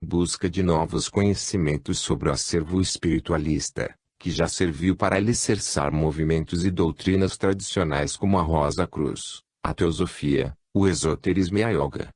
busca de novos conhecimentos sobre o acervo espiritualista, que já serviu para alicerçar movimentos e doutrinas tradicionais como a Rosa Cruz, a teosofia, o esoterismo e a yoga.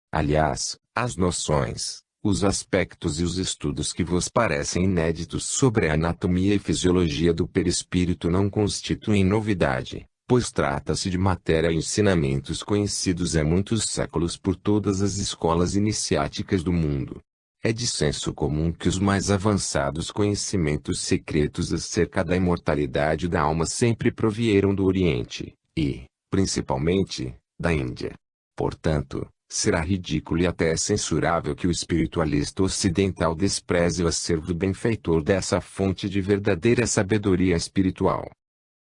Aliás, as noções, os aspectos e os estudos que vos parecem inéditos sobre a anatomia e fisiologia do perispírito não constituem novidade, pois trata-se de matéria e ensinamentos conhecidos há muitos séculos por todas as escolas iniciáticas do mundo. É de senso comum que os mais avançados conhecimentos secretos acerca da imortalidade da alma sempre provieram do Oriente, e, principalmente, da Índia. Portanto, será ridículo e até censurável que o espiritualista ocidental despreze o acervo benfeitor dessa fonte de verdadeira sabedoria espiritual.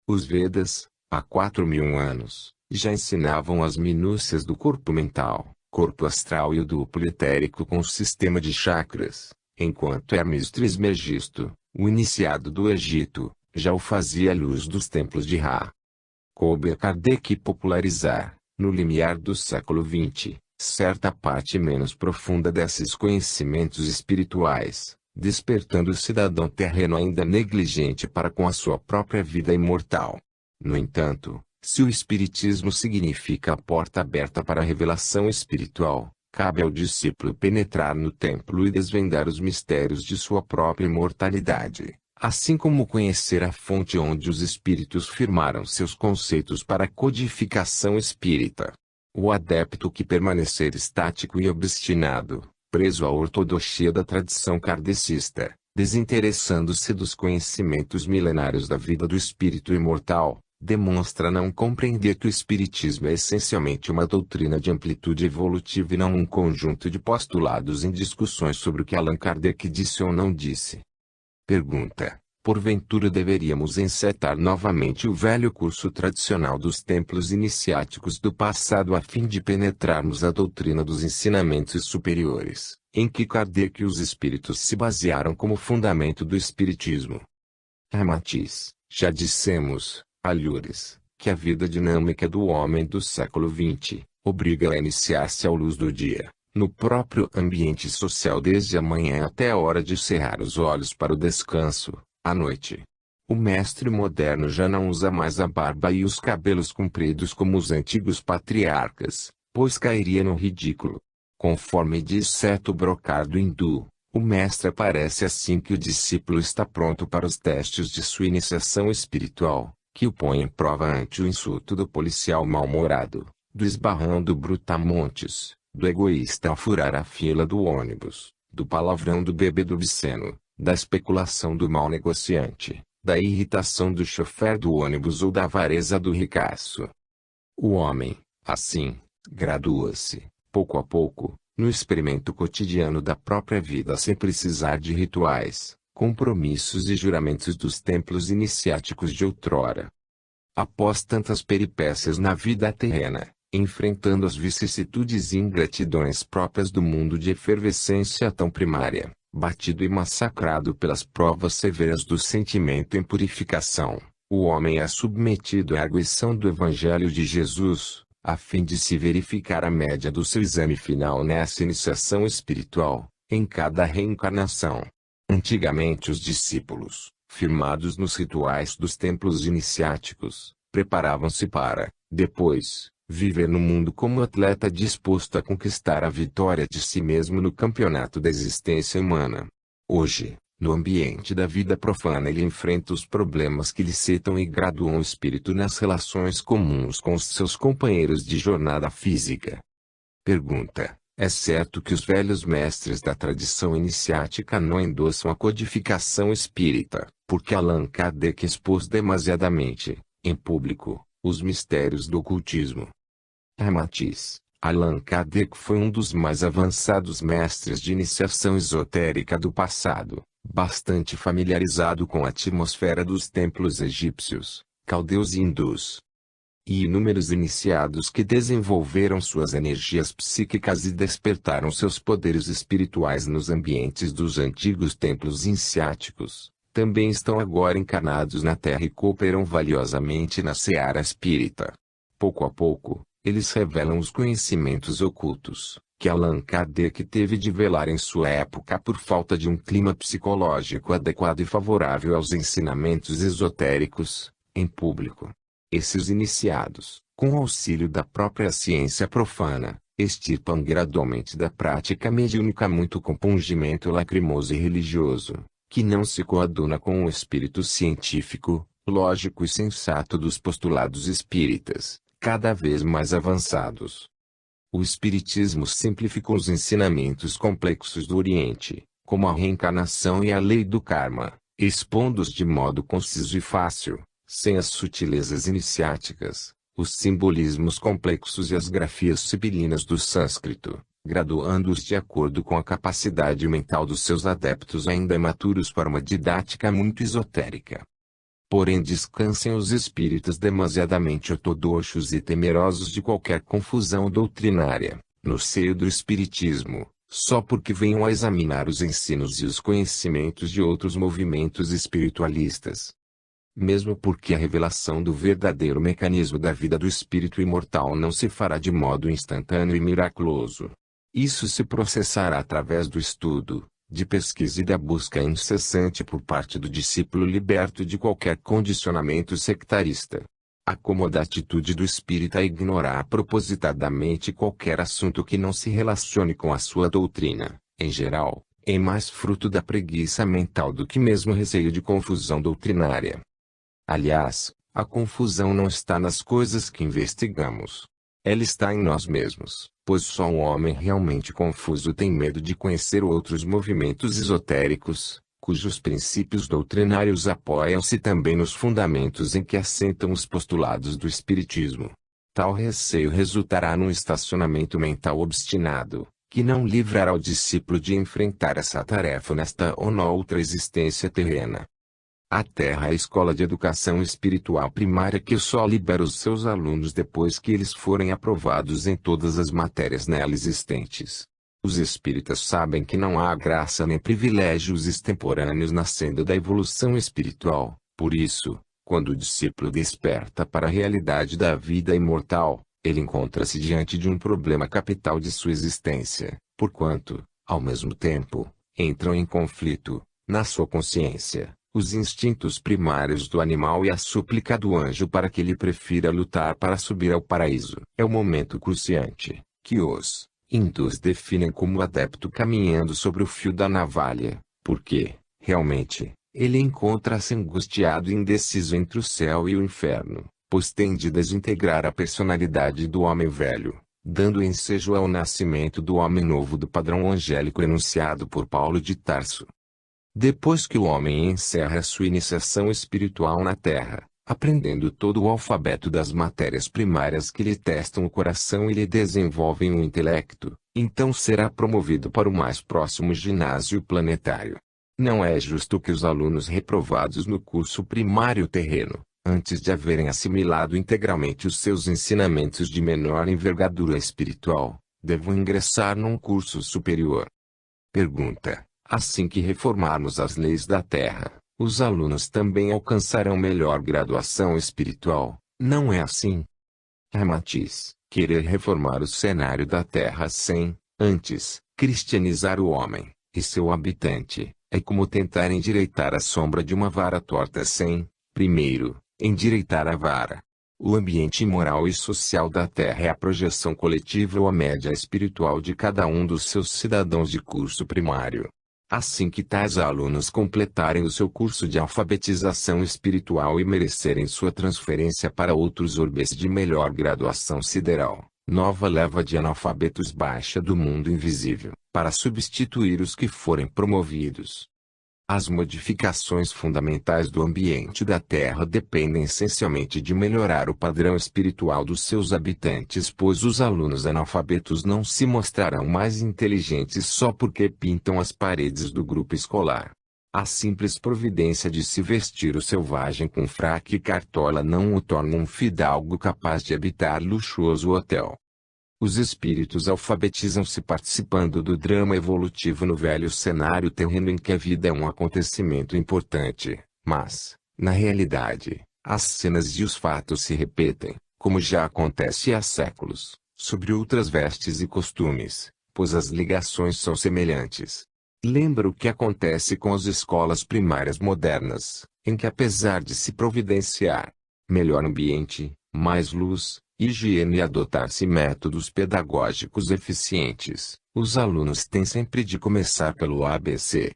Os Vedas, há 4.000 anos, já ensinavam as minúcias do corpo mental, corpo astral e o duplo etérico com o sistema de chakras, enquanto Hermes Trismegisto, o iniciado do Egito, já o fazia à luz dos templos de Ra. Coube a Kardec popularizar, no limiar do século XX, certa parte menos profunda desses conhecimentos espirituais, despertando o cidadão terreno ainda negligente para com a sua própria vida imortal. No entanto, se o espiritismo significa a porta aberta para a revelação espiritual, cabe ao discípulo penetrar no templo e desvendar os mistérios de sua própria imortalidade, assim como conhecer a fonte onde os espíritos firmaram seus conceitos para a codificação espírita. O adepto que permanecer estático e obstinado, preso à ortodoxia da tradição kardecista, desinteressando-se dos conhecimentos milenários da vida do espírito imortal, demonstra não compreender que o espiritismo é essencialmente uma doutrina de amplitude evolutiva e não um conjunto de postulados em discussões sobre o que Allan Kardec disse ou não disse. Pergunta: porventura deveríamos encetar novamente o velho curso tradicional dos templos iniciáticos do passado a fim de penetrarmos a doutrina dos ensinamentos superiores, em que Kardec e os espíritos se basearam como fundamento do espiritismo? Matiz: já dissemos, alhures, que a vida dinâmica do homem do século XX obriga a iniciar-se à luz do dia, no próprio ambiente social desde a manhã até a hora de cerrar os olhos para o descanso, à noite. O mestre moderno já não usa mais a barba e os cabelos compridos como os antigos patriarcas, pois cairia no ridículo. Conforme diz certo brocardo hindu, o mestre aparece assim que o discípulo está pronto para os testes de sua iniciação espiritual, que o põe em prova ante o insulto do policial mal-humorado, do esbarrão do brutamontes, do egoísta ao furar a fila do ônibus, do palavrão do bêbado obsceno, da especulação do mau negociante, da irritação do chofer do ônibus ou da avareza do ricaço. O homem, assim, gradua-se, pouco a pouco, no experimento cotidiano da própria vida sem precisar de rituais, compromissos e juramentos dos templos iniciáticos de outrora. Após tantas peripécias na vida terrena, enfrentando as vicissitudes e ingratidões próprias do mundo de efervescência tão primária, batido e massacrado pelas provas severas do sentimento em purificação, o homem é submetido à arguição do Evangelho de Jesus, a fim de se verificar a média do seu exame final nessa iniciação espiritual, em cada reencarnação. Antigamente os discípulos, firmados nos rituais dos templos iniciáticos, preparavam-se para, depois, viver no mundo como atleta disposto a conquistar a vitória de si mesmo no campeonato da existência humana. Hoje, no ambiente da vida profana, ele enfrenta os problemas que lhe setam e graduam o espírito nas relações comuns com os seus companheiros de jornada física. Pergunta: é certo que os velhos mestres da tradição iniciática não endossam a codificação espírita, porque Allan Kardec expôs demasiadamente, em público, os mistérios do ocultismo? Matiz: Allan Kardec foi um dos mais avançados mestres de iniciação esotérica do passado, bastante familiarizado com a atmosfera dos templos egípcios, caldeus e hindus. E inúmeros iniciados que desenvolveram suas energias psíquicas e despertaram seus poderes espirituais nos ambientes dos antigos templos iniciáticos, também estão agora encarnados na Terra e cooperam valiosamente na seara espírita. Pouco a pouco, eles revelam os conhecimentos ocultos, que Allan Kardec teve de velar em sua época por falta de um clima psicológico adequado e favorável aos ensinamentos esotéricos, em público. Esses iniciados, com auxílio da própria ciência profana, extirpam gradualmente da prática mediúnica muito compungimento lacrimoso e religioso, que não se coaduna com o espírito científico, lógico e sensato dos postulados espíritas, cada vez mais avançados. O Espiritismo simplificou os ensinamentos complexos do Oriente, como a reencarnação e a lei do karma, expondo-os de modo conciso e fácil, sem as sutilezas iniciáticas, os simbolismos complexos e as grafias sibilinas do sânscrito, graduando-os de acordo com a capacidade mental dos seus adeptos ainda imaturos para uma didática muito esotérica. Porém descansem os espíritas demasiadamente ortodoxos e temerosos de qualquer confusão doutrinária, no seio do espiritismo, só porque venham a examinar os ensinos e os conhecimentos de outros movimentos espiritualistas. Mesmo porque a revelação do verdadeiro mecanismo da vida do espírito imortal não se fará de modo instantâneo e miraculoso. Isso se processará através do estudo, de pesquisa e da busca incessante por parte do discípulo liberto de qualquer condicionamento sectarista. A cômoda atitude do espírita é ignorar propositadamente qualquer assunto que não se relacione com a sua doutrina, em geral, é mais fruto da preguiça mental do que mesmo receio de confusão doutrinária. Aliás, a confusão não está nas coisas que investigamos. Ela está em nós mesmos, pois só um homem realmente confuso tem medo de conhecer outros movimentos esotéricos, cujos princípios doutrinários apoiam-se também nos fundamentos em que assentam os postulados do Espiritismo. Tal receio resultará num estacionamento mental obstinado, que não livrará o discípulo de enfrentar essa tarefa nesta ou noutra existência terrena. A Terra é a escola de educação espiritual primária que só libera os seus alunos depois que eles forem aprovados em todas as matérias nela existentes. Os espíritas sabem que não há graça nem privilégios extemporâneos na senda da evolução espiritual, por isso, quando o discípulo desperta para a realidade da vida imortal, ele encontra-se diante de um problema capital de sua existência, porquanto, ao mesmo tempo, entram em conflito, na sua consciência, os instintos primários do animal e a súplica do anjo para que ele prefira lutar para subir ao paraíso. É o momento cruciante, que os hindus definem como o adepto caminhando sobre o fio da navalha, porque, realmente, ele encontra-se angustiado e indeciso entre o céu e o inferno, pois tem de desintegrar a personalidade do homem velho, dando ensejo ao nascimento do homem novo do padrão angélico enunciado por Paulo de Tarso. Depois que o homem encerra sua iniciação espiritual na Terra, aprendendo todo o alfabeto das matérias primárias que lhe testam o coração e lhe desenvolvem o intelecto, então será promovido para o mais próximo ginásio planetário. Não é justo que os alunos reprovados no curso primário terreno, antes de haverem assimilado integralmente os seus ensinamentos de menor envergadura espiritual, devam ingressar num curso superior. Pergunta: assim que reformarmos as leis da Terra, os alunos também alcançarão melhor graduação espiritual, não é assim? Ramatiz: querer reformar o cenário da Terra sem, antes, cristianizar o homem, e seu habitante, é como tentar endireitar a sombra de uma vara torta sem, primeiro, endireitar a vara. O ambiente moral e social da Terra é a projeção coletiva ou a média espiritual de cada um dos seus cidadãos de curso primário. Assim que tais alunos completarem o seu curso de alfabetização espiritual e merecerem sua transferência para outros orbes de melhor graduação sideral, nova leva de analfabetos baixa do mundo invisível, para substituir os que forem promovidos. As modificações fundamentais do ambiente da Terra dependem essencialmente de melhorar o padrão espiritual dos seus habitantes, pois os alunos analfabetos não se mostrarão mais inteligentes só porque pintam as paredes do grupo escolar. A simples providência de se vestir o selvagem com fraque e cartola não o torna um fidalgo capaz de habitar luxuoso hotel. Os espíritos alfabetizam-se participando do drama evolutivo no velho cenário terreno em que a vida é um acontecimento importante, mas, na realidade, as cenas e os fatos se repetem, como já acontece há séculos, sob outras vestes e costumes, pois as ligações são semelhantes. Lembra o que acontece com as escolas primárias modernas, em que apesar de se providenciar melhor ambiente, mais luz, higiene e adotar-se métodos pedagógicos eficientes, os alunos têm sempre de começar pelo ABC.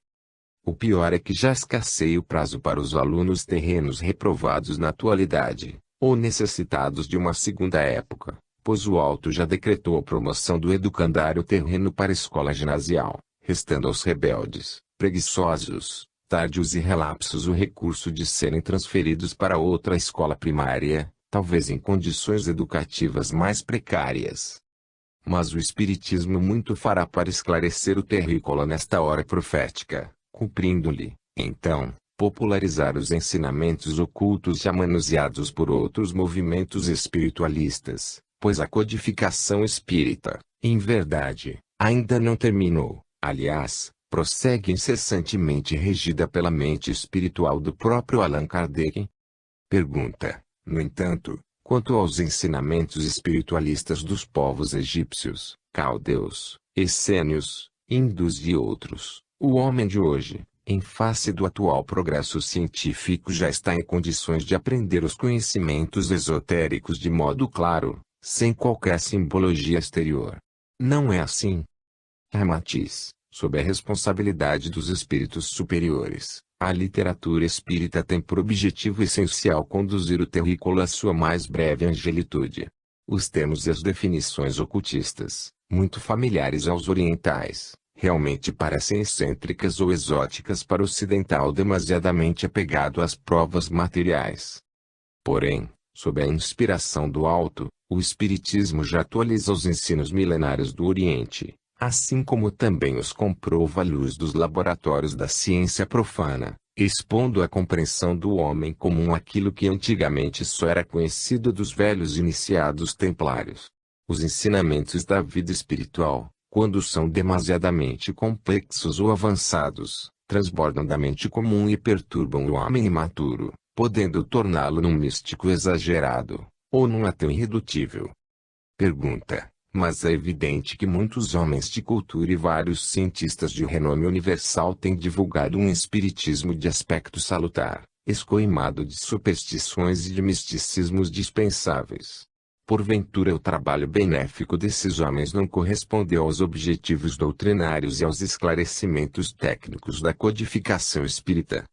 O pior é que já escasseia o prazo para os alunos terrenos reprovados na atualidade, ou necessitados de uma segunda época, pois o alto já decretou a promoção do educandário terreno para a escola ginasial, restando aos rebeldes, preguiçosos, tardios e relapsos o recurso de serem transferidos para outra escola primária, talvez em condições educativas mais precárias. Mas o Espiritismo muito fará para esclarecer o terrícola nesta hora profética, cumprindo-lhe, então, popularizar os ensinamentos ocultos já manuseados por outros movimentos espiritualistas, pois a codificação espírita, em verdade, ainda não terminou, aliás, prossegue incessantemente regida pela mente espiritual do próprio Allan Kardec. Pergunta, no entanto, quanto aos ensinamentos espiritualistas dos povos egípcios, caldeus, essênios, hindus e outros, o homem de hoje, em face do atual progresso científico, já está em condições de aprender os conhecimentos esotéricos de modo claro, sem qualquer simbologia exterior. Não é assim? Ramatiz, sob a responsabilidade dos espíritos superiores, a literatura espírita tem por objetivo essencial conduzir o terrícola à sua mais breve angelitude. Os termos e as definições ocultistas, muito familiares aos orientais, realmente parecem excêntricas ou exóticas para o ocidental demasiadamente apegado às provas materiais. Porém, sob a inspiração do alto, o Espiritismo já atualiza os ensinos milenários do Oriente, assim como também os comprova à luz dos laboratórios da ciência profana, expondo à compreensão do homem comum aquilo que antigamente só era conhecido dos velhos iniciados templários. Os ensinamentos da vida espiritual, quando são demasiadamente complexos ou avançados, transbordam da mente comum e perturbam o homem imaturo, podendo torná-lo num místico exagerado, ou num ateu irredutível. Pergunta, mas é evidente que muitos homens de cultura e vários cientistas de renome universal têm divulgado um espiritismo de aspecto salutar, escoimado de superstições e de misticismos dispensáveis. Porventura o trabalho benéfico desses homens não correspondeu aos objetivos doutrinários e aos esclarecimentos técnicos da codificação espírita?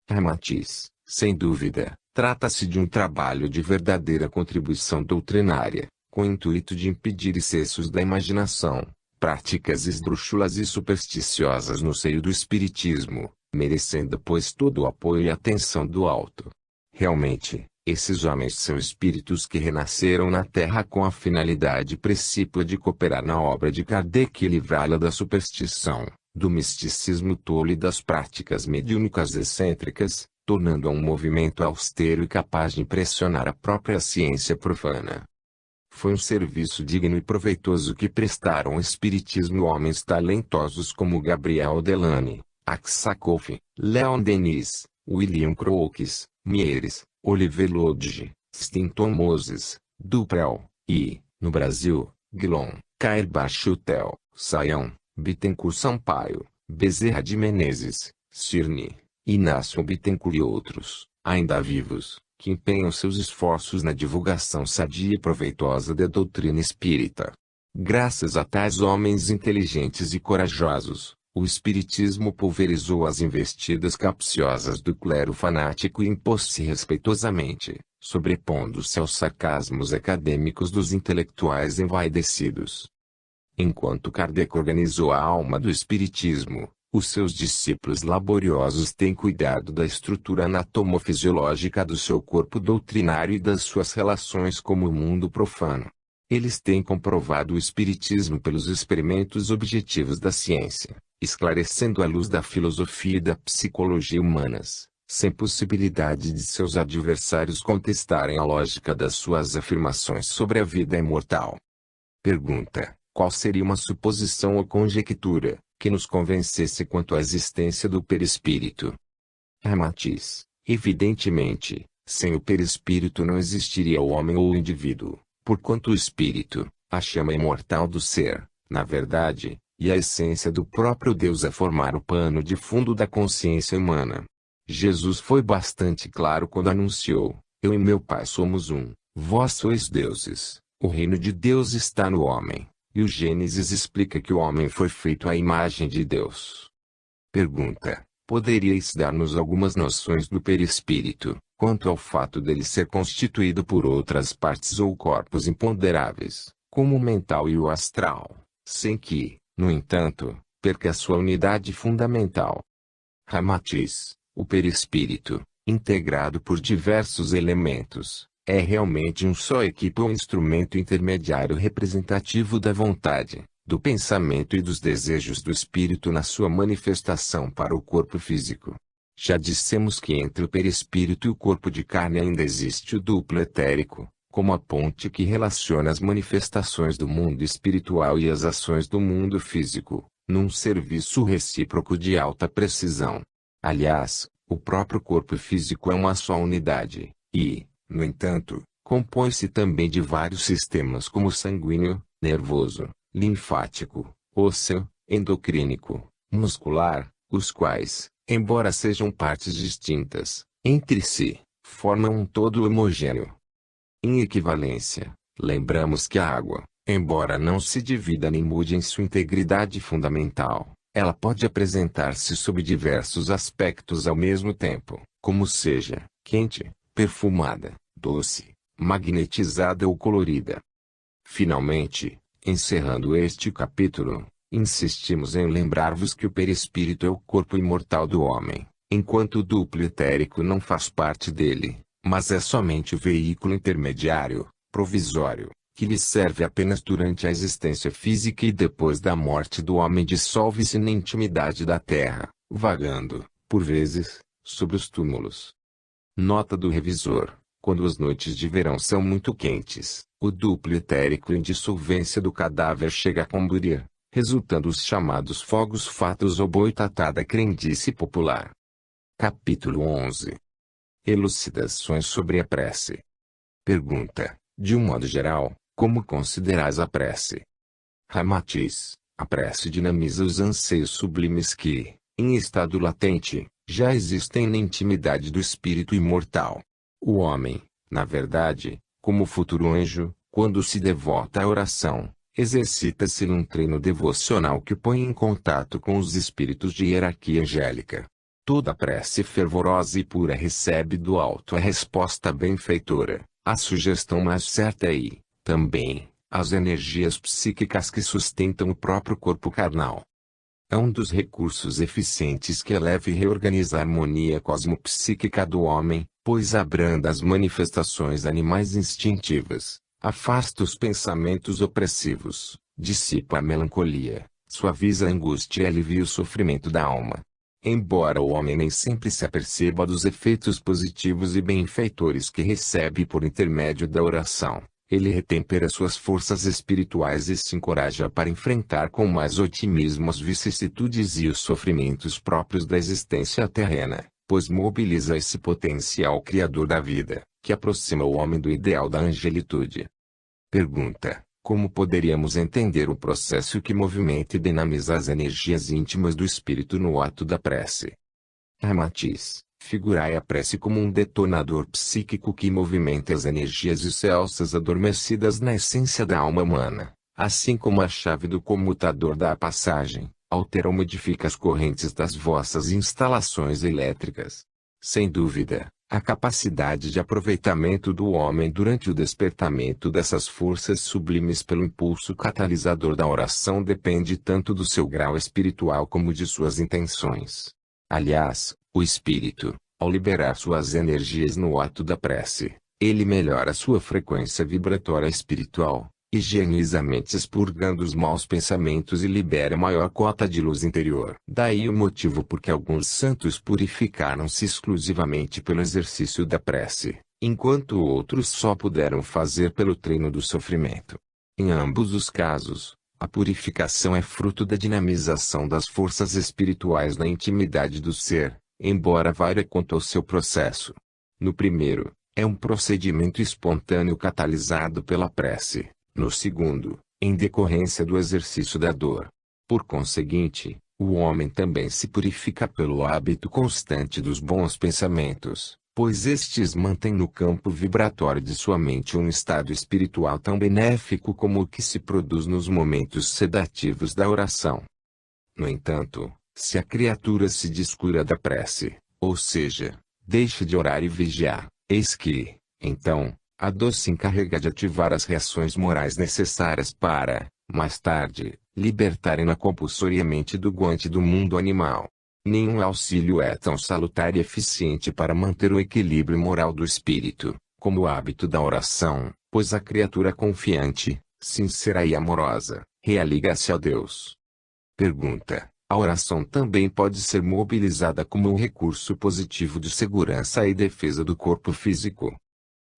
Ramatiz, sem dúvida, trata-se de um trabalho de verdadeira contribuição doutrinária, com o intuito de impedir excessos da imaginação, práticas esdrúxulas e supersticiosas no seio do espiritismo, merecendo pois todo o apoio e atenção do alto. Realmente, esses homens são espíritos que renasceram na Terra com a finalidade precípua de cooperar na obra de Kardec e livrá-la da superstição, do misticismo tolo e das práticas mediúnicas excêntricas, tornando-a um movimento austero e capaz de impressionar a própria ciência profana. Foi um serviço digno e proveitoso que prestaram ao espiritismo homens talentosos como Gabriel Delany, Aksakov, Leon Denis, William Crookes, Mieres, Oliver Lodge, Stinton Moses, Duprel, e, no Brasil, Guilom, Cair Bachutel, Saião, Bittencourt Sampaio, Bezerra de Menezes, Cirne, Inácio Bittencourt e outros, ainda vivos, que empenham seus esforços na divulgação sadia e proveitosa da doutrina espírita. Graças a tais homens inteligentes e corajosos, o espiritismo pulverizou as investidas capciosas do clero fanático e impôs-se respeitosamente, sobrepondo-se aos sarcasmos acadêmicos dos intelectuais envaidecidos. Enquanto Kardec organizou a alma do espiritismo, os seus discípulos laboriosos têm cuidado da estrutura anatomofisiológica do seu corpo doutrinário e das suas relações com o mundo profano. Eles têm comprovado o espiritismo pelos experimentos objetivos da ciência, esclarecendo a luz da filosofia e da psicologia humanas, sem possibilidade de seus adversários contestarem a lógica das suas afirmações sobre a vida imortal. Pergunta: qual seria uma suposição ou conjectura que nos convencesse quanto à existência do perispírito? Ramatiz: evidentemente, sem o perispírito não existiria o homem ou o indivíduo, porquanto o espírito, a chama imortal do ser, na verdade, e a essência do próprio Deus é formar o pano de fundo da consciência humana. Jesus foi bastante claro quando anunciou: eu e meu Pai somos um, vós sois deuses, o reino de Deus está no homem. E o Gênesis explica que o homem foi feito à imagem de Deus. Pergunta: poderíeis dar-nos algumas noções do perispírito, quanto ao fato dele ser constituído por outras partes ou corpos imponderáveis, como o mental e o astral, sem que, no entanto, perca sua unidade fundamental? Ramatiz: o perispírito, integrado por diversos elementos, é realmente um só equipe ou instrumento intermediário representativo da vontade, do pensamento e dos desejos do espírito na sua manifestação para o corpo físico. Já dissemos que entre o perispírito e o corpo de carne ainda existe o duplo etérico, como a ponte que relaciona as manifestações do mundo espiritual e as ações do mundo físico, num serviço recíproco de alta precisão. Aliás, o próprio corpo físico é uma só unidade, e, no entanto, compõe-se também de vários sistemas como sanguíneo, nervoso, linfático, ósseo, endocrínico, muscular, os quais, embora sejam partes distintas, entre si, formam um todo homogêneo. Em equivalência, lembramos que a água, embora não se divida nem mude em sua integridade fundamental, ela pode apresentar-se sob diversos aspectos ao mesmo tempo, como seja, quente, perfumada, doce, magnetizada ou colorida. Finalmente, encerrando este capítulo, insistimos em lembrar-vos que o perispírito é o corpo imortal do homem, enquanto o duplo etérico não faz parte dele, mas é somente o veículo intermediário, provisório, que lhe serve apenas durante a existência física e depois da morte do homem dissolve-se na intimidade da terra, vagando, por vezes, sobre os túmulos. Nota do revisor: quando as noites de verão são muito quentes, o duplo etérico em dissolvência do cadáver chega a comburir, resultando os chamados fogos fatos ou boitatá da crendice popular. Capítulo 11. Elucidações sobre a prece. Pergunta: de um modo geral, como considerais a prece? Ramatiz: a prece dinamiza os anseios sublimes que, em estado latente, já existem na intimidade do espírito imortal. O homem, na verdade, como futuro anjo, quando se devota à oração, exercita-se num treino devocional que o põe em contato com os espíritos de hierarquia angélica. Toda prece fervorosa e pura recebe do alto a resposta benfeitora, a sugestão mais certa e, também, as energias psíquicas que sustentam o próprio corpo carnal. É um dos recursos eficientes que eleva e reorganiza a harmonia cosmopsíquica do homem, pois abranda as manifestações animais instintivas, afasta os pensamentos opressivos, dissipa a melancolia, suaviza a angústia e alivia o sofrimento da alma. Embora o homem nem sempre se aperceba dos efeitos positivos e benfeitores que recebe por intermédio da oração, ele retempera suas forças espirituais e se encoraja para enfrentar com mais otimismo as vicissitudes e os sofrimentos próprios da existência terrena, pois mobiliza esse potencial criador da vida, que aproxima o homem do ideal da angelitude. Pergunta: como poderíamos entender o processo que movimenta e dinamiza as energias íntimas do espírito no ato da prece? Ramatiz: figurai a prece como um detonador psíquico que movimenta as energias excelsas adormecidas na essência da alma humana, assim como a chave do comutador dá a passagem, altera ou modifica as correntes das vossas instalações elétricas. Sem dúvida, a capacidade de aproveitamento do homem durante o despertamento dessas forças sublimes pelo impulso catalisador da oração depende tanto do seu grau espiritual como de suas intenções. Aliás, o espírito, ao liberar suas energias no ato da prece, ele melhora sua frequência vibratória espiritual, higienizamente expurgando os maus pensamentos e libera maior cota de luz interior. Daí o motivo por que alguns santos purificaram-se exclusivamente pelo exercício da prece, enquanto outros só puderam fazer pelo treino do sofrimento. Em ambos os casos, a purificação é fruto da dinamização das forças espirituais na intimidade do ser, embora varie quanto ao seu processo. No primeiro, é um procedimento espontâneo catalisado pela prece. No segundo, em decorrência do exercício da dor. Por conseguinte, o homem também se purifica pelo hábito constante dos bons pensamentos, pois estes mantêm no campo vibratório de sua mente um estado espiritual tão benéfico como o que se produz nos momentos sedativos da oração. No entanto, se a criatura se descura da prece, ou seja, deixa de orar e vigiar, eis que, então, a dor se encarrega de ativar as reações morais necessárias para, mais tarde, libertarem-na compulsoriamente do guante do mundo animal. Nenhum auxílio é tão salutar e eficiente para manter o equilíbrio moral do espírito, como o hábito da oração, pois a criatura confiante, sincera e amorosa, realiga-se a Deus. Pergunta: a oração também pode ser mobilizada como um recurso positivo de segurança e defesa do corpo físico?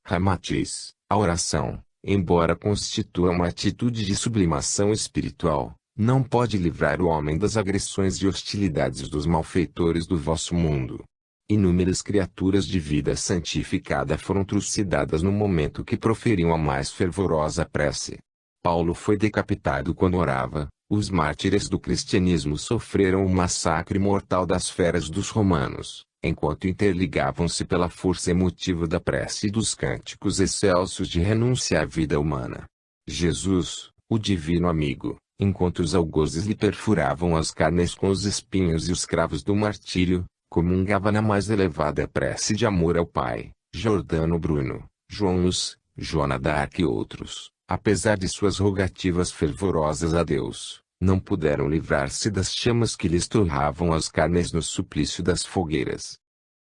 Ramatiz: a oração, embora constitua uma atitude de sublimação espiritual, não pode livrar o homem das agressões e hostilidades dos malfeitores do vosso mundo. Inúmeras criaturas de vida santificada foram trucidadas no momento que proferiam a mais fervorosa prece. Paulo foi decapitado quando orava, os mártires do cristianismo sofreram o massacre mortal das feras dos romanos, enquanto interligavam-se pela força emotiva da prece e dos cânticos excelsos de renúncia à vida humana. Jesus, o divino amigo, enquanto os algozes lhe perfuravam as carnes com os espinhos e os cravos do martírio, comungava na mais elevada prece de amor ao Pai. Giordano Bruno, João Luz, Joana d'Arc e outros, apesar de suas rogativas fervorosas a Deus, não puderam livrar-se das chamas que lhes torravam as carnes no suplício das fogueiras.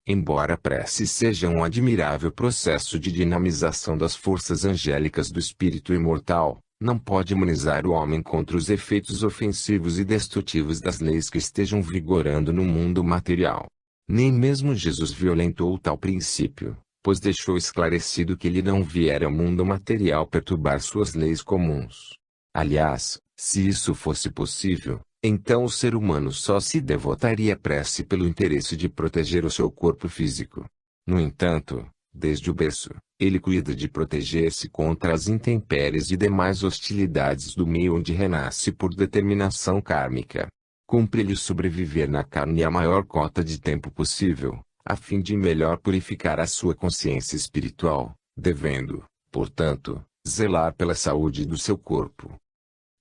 Embora a prece seja um admirável processo de dinamização das forças angélicas do espírito imortal, não pode imunizar o homem contra os efeitos ofensivos e destrutivos das leis que estejam vigorando no mundo material. Nem mesmo Jesus violentou tal princípio, pois deixou esclarecido que ele não viera ao mundo material perturbar suas leis comuns. Aliás, se isso fosse possível, então o ser humano só se devotaria à prece pelo interesse de proteger o seu corpo físico. No entanto, desde o berço, ele cuida de proteger-se contra as intempéries e demais hostilidades do meio onde renasce por determinação kármica. Cumpre-lhe sobreviver na carne a maior cota de tempo possível, a fim de melhor purificar a sua consciência espiritual, devendo, portanto, zelar pela saúde do seu corpo.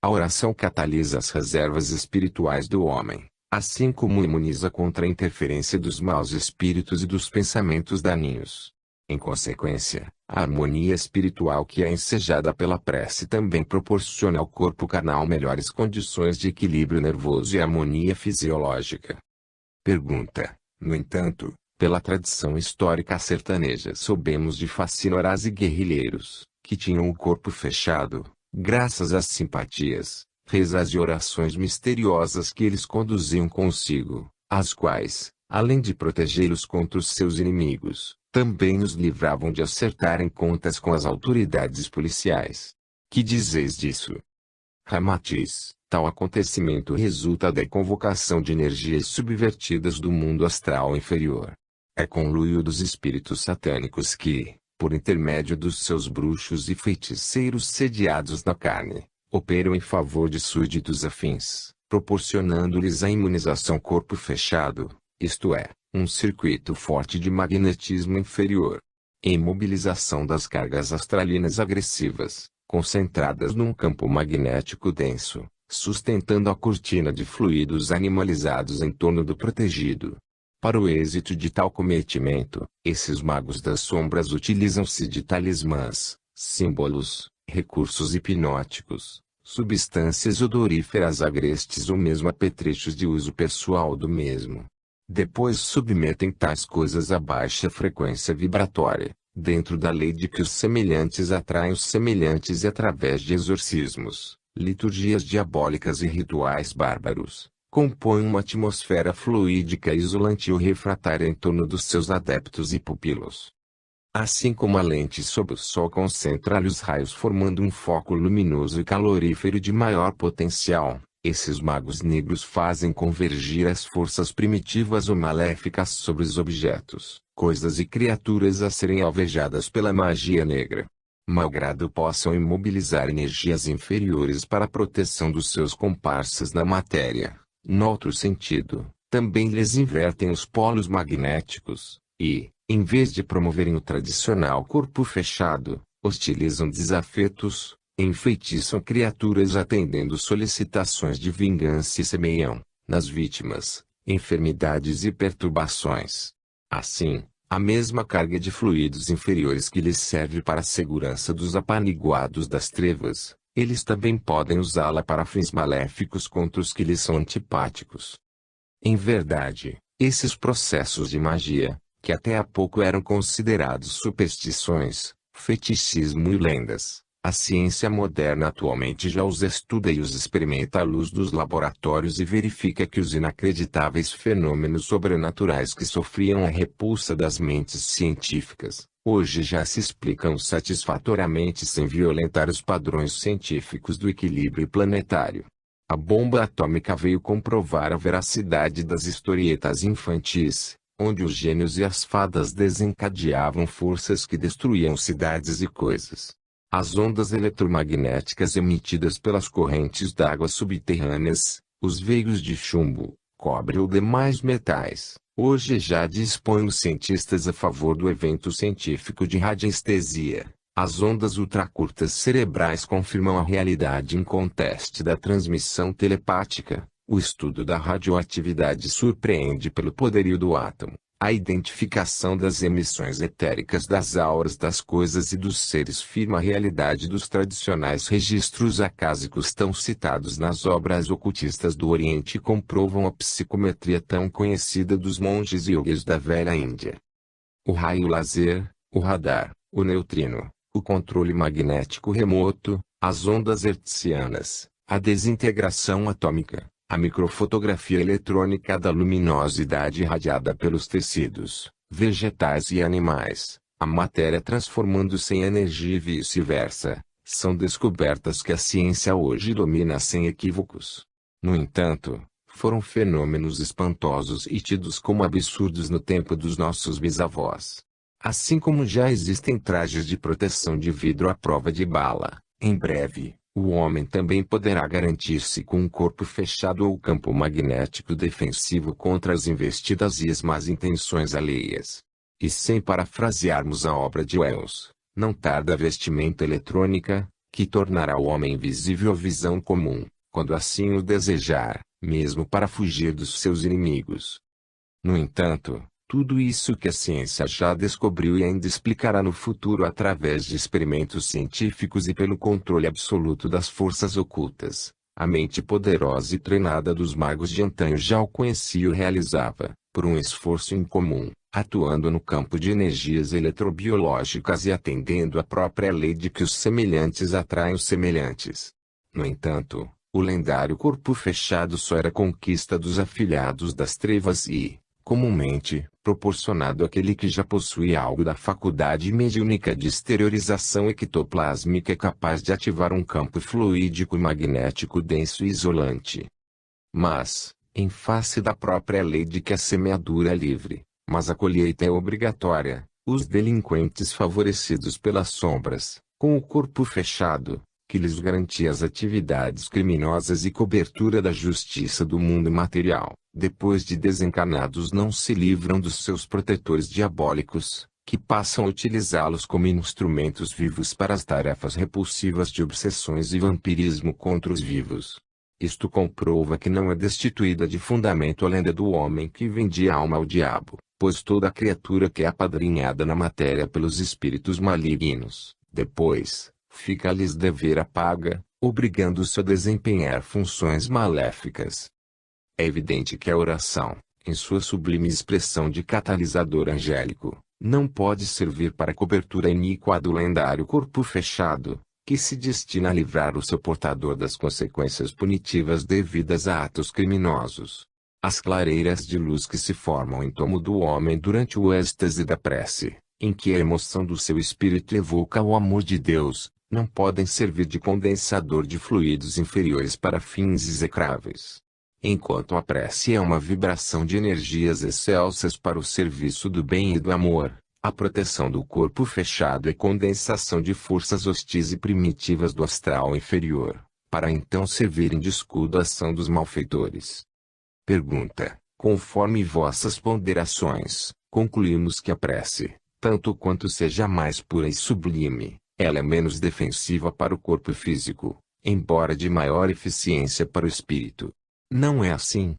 A oração catalisa as reservas espirituais do homem, assim como imuniza contra a interferência dos maus espíritos e dos pensamentos daninhos. Em consequência, a harmonia espiritual que é ensejada pela prece também proporciona ao corpo carnal melhores condições de equilíbrio nervoso e harmonia fisiológica. Pergunta: no entanto, pela tradição histórica sertaneja soubemos de facinoras e guerrilheiros, que tinham o corpo fechado, graças às simpatias, rezas e orações misteriosas que eles conduziam consigo, as quais, além de protegê-los contra os seus inimigos, também os livravam de acertarem contas com as autoridades policiais. Que dizeis disso? Ramatiz: tal acontecimento resulta da convocação de energias subvertidas do mundo astral inferior. É conluio dos espíritos satânicos que, por intermédio dos seus bruxos e feiticeiros sediados na carne, operam em favor de súditos afins, proporcionando-lhes a imunização corpo fechado, isto é, um circuito forte de magnetismo inferior. Imobilização das cargas astralinas agressivas, concentradas num campo magnético denso, sustentando a cortina de fluidos animalizados em torno do protegido. Para o êxito de tal cometimento, esses magos das sombras utilizam-se de talismãs, símbolos, recursos hipnóticos, substâncias odoríferas agrestes ou mesmo apetrechos de uso pessoal do mesmo. Depois submetem tais coisas a baixa frequência vibratória, dentro da lei de que os semelhantes atraem os semelhantes e através de exorcismos, liturgias diabólicas e rituais bárbaros, compõem uma atmosfera fluídica isolante ou refratária em torno dos seus adeptos e pupilos. Assim como a lente sob o sol concentra-lhe os raios formando um foco luminoso e calorífero de maior potencial, esses magos negros fazem convergir as forças primitivas ou maléficas sobre os objetos, coisas e criaturas a serem alvejadas pela magia negra. malgrado possam imobilizar energias inferiores para a proteção dos seus comparsas na matéria. No outro sentido, também lhes invertem os polos magnéticos, e, em vez de promoverem o tradicional corpo fechado, hostilizam desafetos, enfeitiçam criaturas atendendo solicitações de vingança e semeiam, nas vítimas, enfermidades e perturbações. Assim, a mesma carga de fluidos inferiores que lhes serve para a segurança dos apaniguados das trevas, eles também podem usá-la para fins maléficos contra os que lhes são antipáticos. Em verdade, esses processos de magia, que até há pouco eram considerados superstições, fetichismo e lendas, a ciência moderna atualmente já os estuda e os experimenta à luz dos laboratórios e verifica que os inacreditáveis fenômenos sobrenaturais que sofriam a repulsa das mentes científicas, hoje já se explicam satisfatoriamente sem violentar os padrões científicos do equilíbrio planetário. A bomba atômica veio comprovar a veracidade das historietas infantis, onde os gênios e as fadas desencadeavam forças que destruíam cidades e coisas. As ondas eletromagnéticas emitidas pelas correntes d'água subterrâneas, os veios de chumbo, cobre ou demais metais, hoje já dispõem os cientistas a favor do evento científico de radiestesia. As ondas ultracurtas cerebrais confirmam a realidade inconteste da transmissão telepática. O estudo da radioatividade surpreende pelo poderio do átomo. A identificação das emissões etéricas das auras das coisas e dos seres firma a realidade dos tradicionais registros acásicos tão citados nas obras ocultistas do Oriente e comprovam a psicometria tão conhecida dos monges yogis da velha Índia. O raio laser, o radar, o neutrino, o controle magnético remoto, as ondas hertzianas, a desintegração atômica, a microfotografia eletrônica da luminosidade irradiada pelos tecidos, vegetais e animais, a matéria transformando-se em energia e vice-versa, são descobertas que a ciência hoje domina sem equívocos. No entanto, foram fenômenos espantosos e tidos como absurdos no tempo dos nossos bisavós. Assim como já existem trajes de proteção de vidro à prova de bala, em breve, o homem também poderá garantir-se com um corpo fechado ou campo magnético defensivo contra as investidas e as más intenções alheias. E sem parafrasearmos a obra de Wells, não tarda a vestimenta eletrônica, que tornará o homem invisível à visão comum, quando assim o desejar, mesmo para fugir dos seus inimigos. No entanto, tudo isso que a ciência já descobriu e ainda explicará no futuro através de experimentos científicos e pelo controle absoluto das forças ocultas, a mente poderosa e treinada dos magos de antanho já o conhecia e o realizava, por um esforço incomum, atuando no campo de energias eletrobiológicas e atendendo à própria lei de que os semelhantes atraem os semelhantes. No entanto, o lendário corpo fechado só era conquista dos afilhados das trevas e, comumente, proporcionado àquele que já possui algo da faculdade mediúnica de exteriorização ectoplásmica capaz de ativar um campo fluídico e magnético denso e isolante. Mas, em face da própria lei de que a semeadura é livre, mas a colheita é obrigatória, os delinquentes favorecidos pelas sombras, com o corpo fechado, que lhes garantia as atividades criminosas e cobertura da justiça do mundo material, depois de desencarnados não se livram dos seus protetores diabólicos, que passam a utilizá-los como instrumentos vivos para as tarefas repulsivas de obsessões e vampirismo contra os vivos. Isto comprova que não é destituída de fundamento a lenda do homem que vendia alma ao diabo, pois toda criatura que é apadrinhada na matéria pelos espíritos malignos, depois, fica-lhes dever a paga, obrigando-se a desempenhar funções maléficas. É evidente que a oração, em sua sublime expressão de catalisador angélico, não pode servir para cobertura iníqua do lendário corpo fechado, que se destina a livrar o seu portador das consequências punitivas devidas a atos criminosos. As clareiras de luz que se formam em torno do homem durante o êxtase da prece, em que a emoção do seu espírito evoca o amor de Deus, não podem servir de condensador de fluidos inferiores para fins execráveis. Enquanto a prece é uma vibração de energias excelsas para o serviço do bem e do amor, A proteção do corpo fechado e condensação de forças hostis e primitivas do astral inferior, para então servirem de escudo à ação dos malfeitores. Pergunta: conforme vossas ponderações, concluímos que a prece, tanto quanto seja mais pura e sublime, ela é menos defensiva para o corpo físico, embora de maior eficiência para o espírito. Não é assim?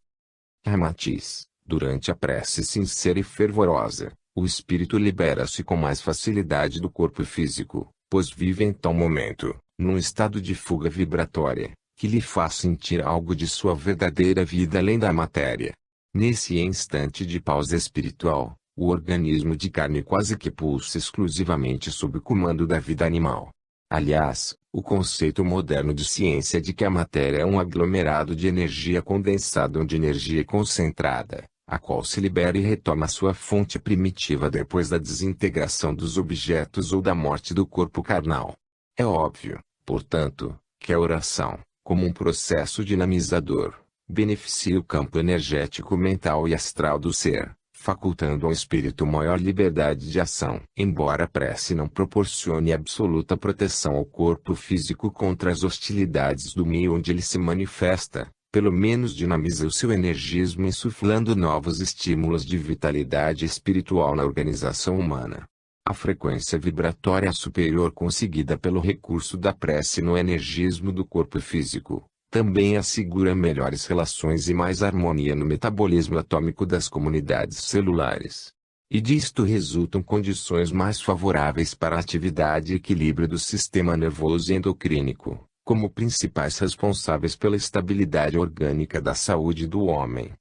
Matiz: durante a prece sincera e fervorosa, o espírito libera-se com mais facilidade do corpo físico, pois vive em tal momento, num estado de fuga vibratória, que lhe faz sentir algo de sua verdadeira vida além da matéria. Nesse instante de pausa espiritual, o organismo de carne quase que pulsa exclusivamente sob o comando da vida animal. Aliás, o conceito moderno de ciência de que a matéria é um aglomerado de energia condensada ou de energia concentrada, a qual se libera e retoma sua fonte primitiva depois da desintegração dos objetos ou da morte do corpo carnal. É óbvio, portanto, que a oração, como um processo dinamizador, beneficia o campo energético mental e astral do ser, facultando ao espírito maior liberdade de ação. Embora a prece não proporcione absoluta proteção ao corpo físico contra as hostilidades do meio onde ele se manifesta, pelo menos dinamiza o seu energismo insuflando novos estímulos de vitalidade espiritual na organização humana. A frequência vibratória superior conseguida pelo recurso da prece no energismo do corpo físico, também assegura melhores relações e mais harmonia no metabolismo atômico das comunidades celulares. E disto resultam condições mais favoráveis para a atividade e equilíbrio do sistema nervoso e endocrínico, como principais responsáveis pela estabilidade orgânica da saúde do homem.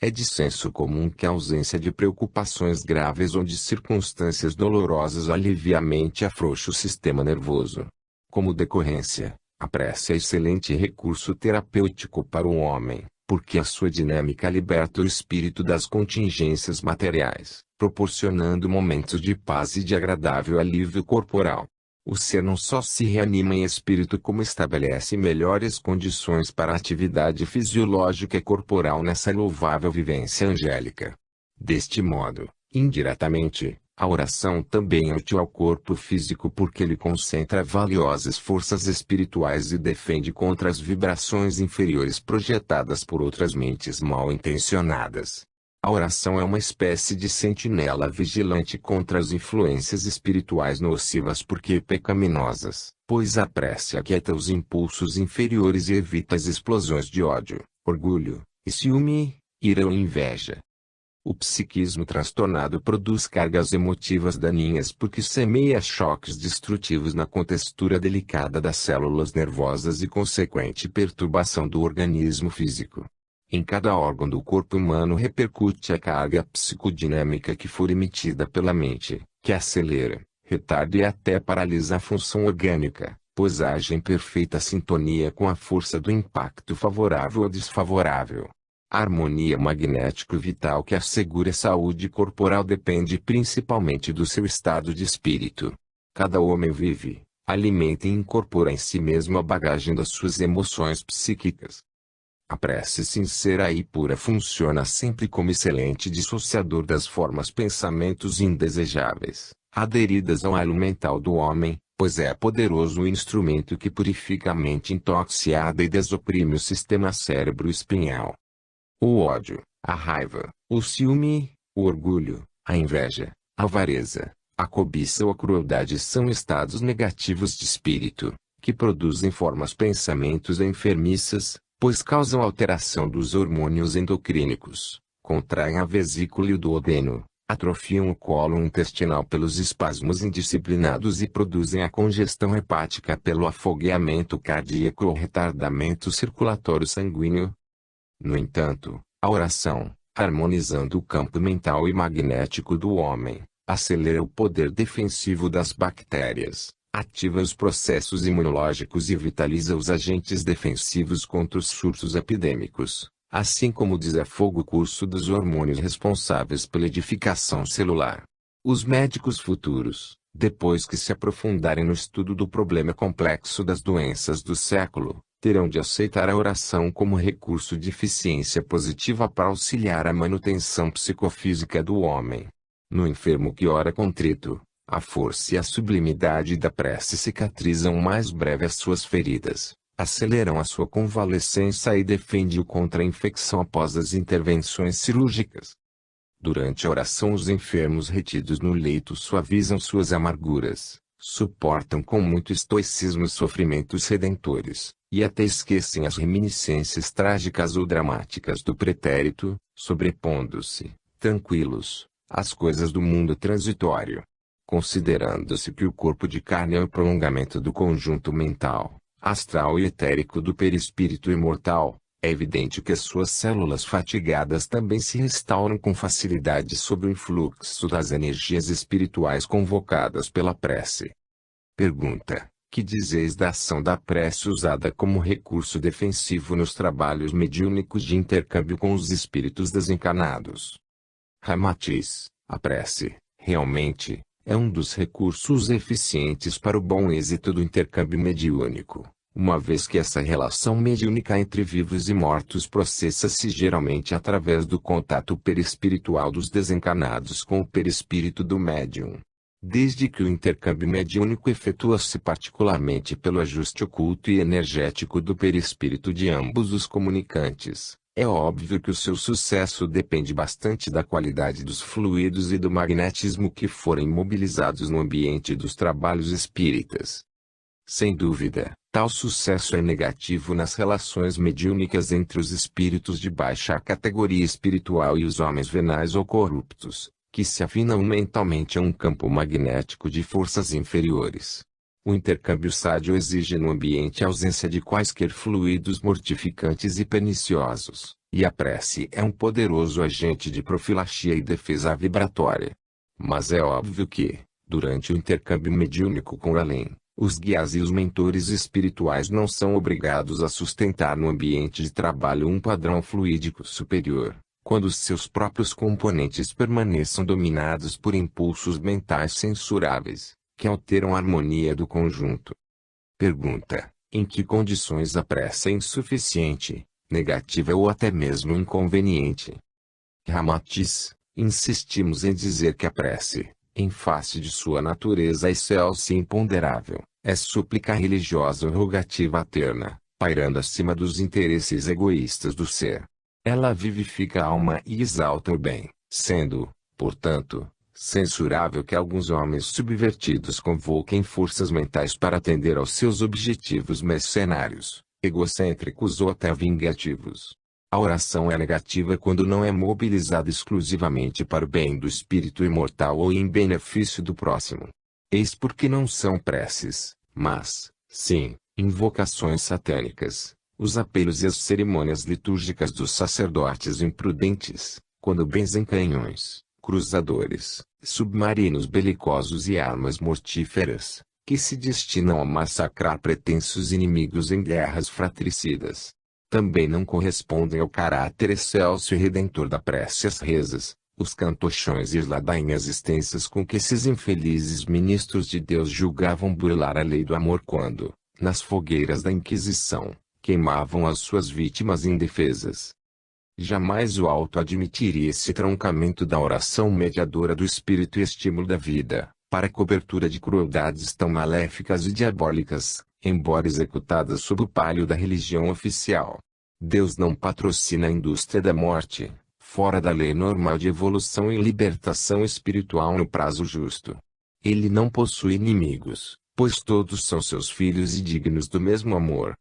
É de senso comum que a ausência de preocupações graves ou de circunstâncias dolorosas aliviamente afrouxa o sistema nervoso. Como decorrência, a prece é excelente recurso terapêutico para o homem, porque a sua dinâmica liberta o espírito das contingências materiais, proporcionando momentos de paz e de agradável alívio corporal. O ser não só se reanima em espírito como estabelece melhores condições para a atividade fisiológica e corporal nessa louvável vivência angélica. Deste modo, indiretamente, a oração também é útil ao corpo físico porque ele concentra valiosas forças espirituais e defende contra as vibrações inferiores projetadas por outras mentes mal intencionadas. A oração é uma espécie de sentinela vigilante contra as influências espirituais nocivas porque pecaminosas, pois a prece aquieta os impulsos inferiores e evita as explosões de ódio, orgulho, e ciúme, ira ou inveja. O psiquismo transtornado produz cargas emotivas daninhas porque semeia choques destrutivos na contextura delicada das células nervosas e consequente perturbação do organismo físico. Em cada órgão do corpo humano repercute a carga psicodinâmica que for emitida pela mente, que acelera, retarda e até paralisa a função orgânica, pois age em perfeita sintonia com a força do impacto favorável ou desfavorável. A harmonia magnético-vital que assegura a saúde corporal depende principalmente do seu estado de espírito. Cada homem vive, alimenta e incorpora em si mesmo a bagagem das suas emoções psíquicas. A prece sincera e pura funciona sempre como excelente dissociador das formas pensamentos indesejáveis, aderidas ao halo mental do homem, pois é poderoso instrumento que purifica a mente intoxicada e desoprime o sistema cérebro-espinhal. O ódio, a raiva, o ciúme, o orgulho, a inveja, a avareza, a cobiça ou a crueldade são estados negativos de espírito, que produzem formas pensamentos enfermiças, pois causam alteração dos hormônios endocrínicos, contraem a vesícula e o duodeno, atrofiam o colo intestinal pelos espasmos indisciplinados e produzem a congestão hepática pelo afogueamento cardíaco ou retardamento circulatório sanguíneo. No entanto, a oração, harmonizando o campo mental e magnético do homem, acelera o poder defensivo das bactérias, ativa os processos imunológicos e vitaliza os agentes defensivos contra os surtos epidêmicos, assim como desafoga o curso dos hormônios responsáveis pela edificação celular. Os médicos futuros, depois que se aprofundarem no estudo do problema complexo das doenças do século, terão de aceitar a oração como recurso de eficiência positiva para auxiliar a manutenção psicofísica do homem. No enfermo que ora contrito, a força e a sublimidade da prece cicatrizam mais breve as suas feridas, aceleram a sua convalescença e defende-o contra a infecção após as intervenções cirúrgicas. Durante a oração, os enfermos retidos no leito suavizam suas amarguras, suportam com muito estoicismo os sofrimentos redentores, e até esquecem as reminiscências trágicas ou dramáticas do pretérito, sobrepondo-se, tranquilos, às coisas do mundo transitório. Considerando-se que o corpo de carne é o prolongamento do conjunto mental, astral e etérico do perispírito imortal, é evidente que as suas células fatigadas também se restauram com facilidade sob o influxo das energias espirituais convocadas pela prece. Pergunta: que dizeis da ação da prece usada como recurso defensivo nos trabalhos mediúnicos de intercâmbio com os espíritos desencarnados? Ramatiz: a prece, realmente, é um dos recursos eficientes para o bom êxito do intercâmbio mediúnico, uma vez que essa relação mediúnica entre vivos e mortos processa-se geralmente através do contato perispiritual dos desencarnados com o perispírito do médium. Desde que o intercâmbio mediúnico efetua-se particularmente pelo ajuste oculto e energético do perispírito de ambos os comunicantes, é óbvio que o seu sucesso depende bastante da qualidade dos fluidos e do magnetismo que forem mobilizados no ambiente dos trabalhos espíritas. Sem dúvida, tal sucesso é negativo nas relações mediúnicas entre os espíritos de baixa categoria espiritual e os homens venais ou corruptos, que se afinam mentalmente a um campo magnético de forças inferiores. O intercâmbio sádio exige no ambiente a ausência de quaisquer fluidos mortificantes e perniciosos, e a prece é um poderoso agente de profilaxia e defesa vibratória. Mas é óbvio que, durante o intercâmbio mediúnico com o além, os guias e os mentores espirituais não são obrigados a sustentar no ambiente de trabalho um padrão fluídico superior, quando seus próprios componentes permaneçam dominados por impulsos mentais censuráveis, que alteram a harmonia do conjunto. Pergunta: em que condições a prece é insuficiente, negativa ou até mesmo inconveniente? Ramatiz: insistimos em dizer que a prece, em face de sua natureza excelsa e imponderável, é súplica religiosa ou rogativa eterna, pairando acima dos interesses egoístas do ser. Ela vivifica a alma e exalta o bem, sendo, portanto, censurável que alguns homens subvertidos convoquem forças mentais para atender aos seus objetivos mercenários, egocêntricos ou até vingativos. A oração é negativa quando não é mobilizada exclusivamente para o bem do espírito imortal ou em benefício do próximo. Eis porque não são preces, mas, sim, invocações satânicas, os apelos e as cerimônias litúrgicas dos sacerdotes imprudentes, quando benzem canhões, cruzadores, submarinos belicosos e armas mortíferas, que se destinam a massacrar pretensos inimigos em guerras fratricidas. Também não correspondem ao caráter excelso e redentor da prece as rezas, os cantochões e as ladainhas extensas com que esses infelizes ministros de Deus julgavam burlar a lei do amor quando, nas fogueiras da Inquisição, queimavam as suas vítimas indefesas. Jamais o alto admitiria esse troncamento da oração mediadora do espírito e estímulo da vida, para cobertura de crueldades tão maléficas e diabólicas, embora executadas sob o palio da religião oficial. Deus não patrocina a indústria da morte, fora da lei normal de evolução e libertação espiritual no prazo justo. Ele não possui inimigos, pois todos são seus filhos e dignos do mesmo amor.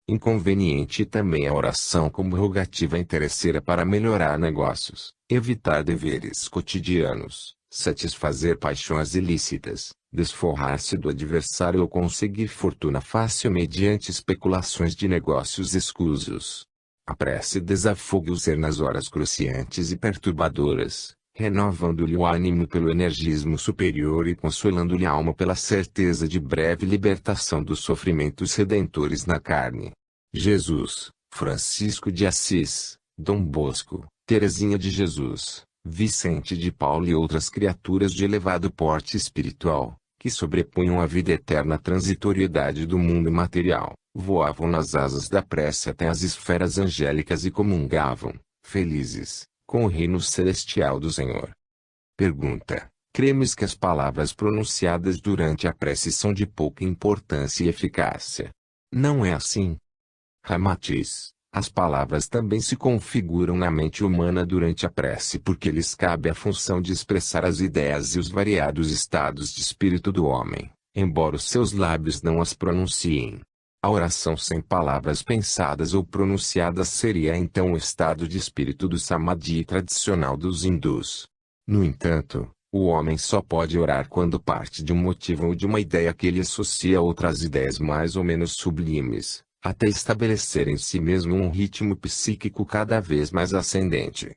Inconveniente também a oração como rogativa interesseira para melhorar negócios, evitar deveres cotidianos, satisfazer paixões ilícitas, desforrar-se do adversário ou conseguir fortuna fácil mediante especulações de negócios escusos. A prece desafoga o ser nas horas cruciantes e perturbadoras, renovando-lhe o ânimo pelo energismo superior e consolando-lhe a alma pela certeza de breve libertação dos sofrimentos redentores na carne. Jesus, Francisco de Assis, Dom Bosco, Teresinha de Jesus, Vicente de Paulo e outras criaturas de elevado porte espiritual, que sobrepunham a vida eterna à transitoriedade do mundo material, voavam nas asas da prece até as esferas angélicas e comungavam, felizes, com o reino celestial do Senhor. Pergunta: cremos que as palavras pronunciadas durante a prece são de pouca importância e eficácia? Não é assim. Ramatiz: as palavras também se configuram na mente humana durante a prece porque lhes cabe a função de expressar as ideias e os variados estados de espírito do homem, embora os seus lábios não as pronunciem. A oração sem palavras pensadas ou pronunciadas seria então o estado de espírito do samadhi tradicional dos hindus. No entanto, o homem só pode orar quando parte de um motivo ou de uma ideia que ele associa a outras ideias mais ou menos sublimes, até estabelecer em si mesmo um ritmo psíquico cada vez mais ascendente.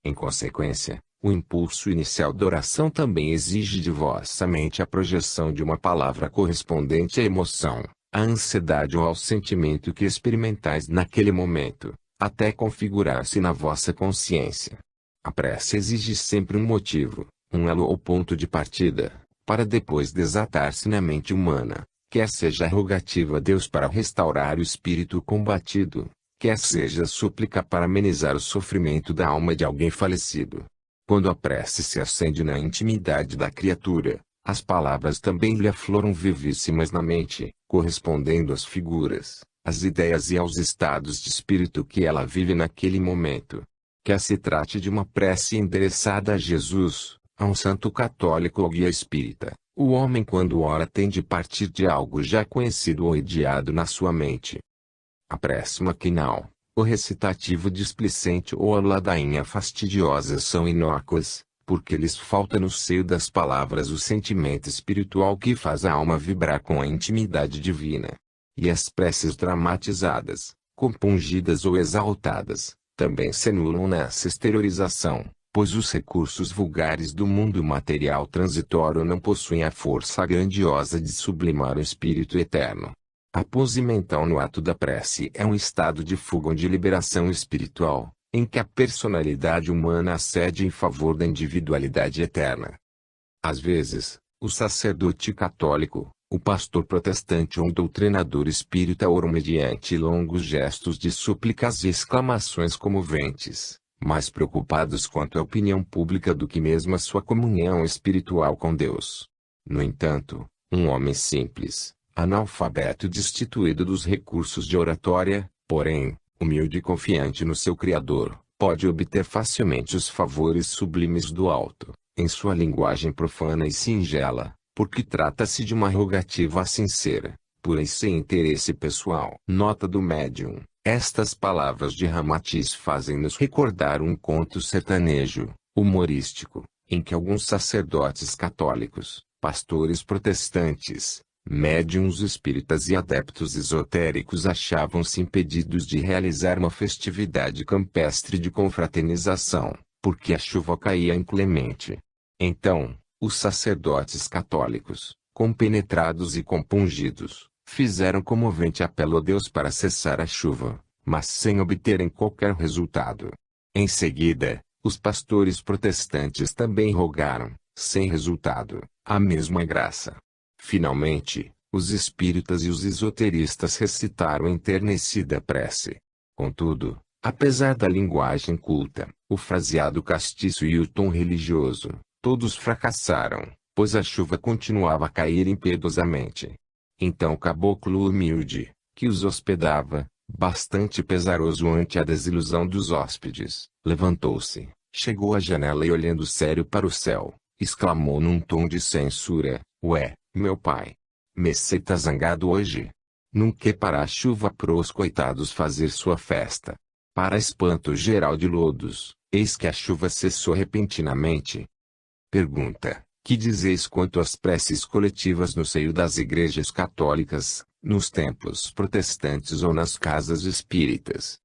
Em consequência, o impulso inicial da oração também exige de vossa mente a projeção de uma palavra correspondente à emoção, à ansiedade ou ao sentimento que experimentais naquele momento, até configurar-se na vossa consciência. A prece exige sempre um motivo, um elo ou ponto de partida, para depois desatar-se na mente humana, quer seja a rogativa a Deus para restaurar o espírito combatido, quer seja a súplica para amenizar o sofrimento da alma de alguém falecido. Quando a prece se acende na intimidade da criatura, as palavras também lhe afloram vivíssimas na mente, correspondendo às figuras, às ideias e aos estados de espírito que ela vive naquele momento. Quer se trate de uma prece endereçada a Jesus, a um santo católico ou guia espírita, o homem quando ora tem de partir de algo já conhecido ou ideado na sua mente. A prece maquinal, o recitativo displicente ou a ladainha fastidiosa são inócuas, porque lhes falta no seio das palavras o sentimento espiritual que faz a alma vibrar com a intimidade divina. E as preces dramatizadas, compungidas ou exaltadas, também se anulam nessa exteriorização, pois os recursos vulgares do mundo material transitório não possuem a força grandiosa de sublimar o espírito eterno. A pose mental no ato da prece é um estado de fuga ou de liberação espiritual, em que a personalidade humana acede em favor da individualidade eterna. Às vezes, o sacerdote católico, o pastor protestante ou o doutrinador espírita oram mediante longos gestos de súplicas e exclamações comoventes, mais preocupados quanto à opinião pública do que mesmo a sua comunhão espiritual com Deus. No entanto, um homem simples, analfabeto e destituído dos recursos de oratória, porém, humilde e confiante no seu Criador, pode obter facilmente os favores sublimes do alto, em sua linguagem profana e singela, porque trata-se de uma rogativa sincera, pura e sem interesse pessoal. Nota do médium: estas palavras de Ramatiz fazem-nos recordar um conto sertanejo, humorístico, em que alguns sacerdotes católicos, pastores protestantes, médiuns espíritas e adeptos esotéricos achavam-se impedidos de realizar uma festividade campestre de confraternização, porque a chuva caía inclemente. Então, os sacerdotes católicos, compenetrados e compungidos, fizeram comovente apelo a Deus para cessar a chuva, mas sem obterem qualquer resultado. Em seguida, os pastores protestantes também rogaram, sem resultado, a mesma graça. Finalmente, os espíritas e os esoteristas recitaram enternecida prece. Contudo, apesar da linguagem culta, o fraseado castiço e o tom religioso, todos fracassaram, pois a chuva continuava a cair impiedosamente. Então o caboclo humilde, que os hospedava, bastante pesaroso ante a desilusão dos hóspedes, levantou-se, chegou à janela e olhando sério para o céu, exclamou num tom de censura: "Ué, meu pai, Messê tá zangado hoje? Não quer para a chuva pros coitados fazer sua festa. Para espanto geral de lodos, eis que a chuva cessou repentinamente." Pergunta: que dizeis quanto às preces coletivas no seio das igrejas católicas, nos templos protestantes ou nas casas espíritas?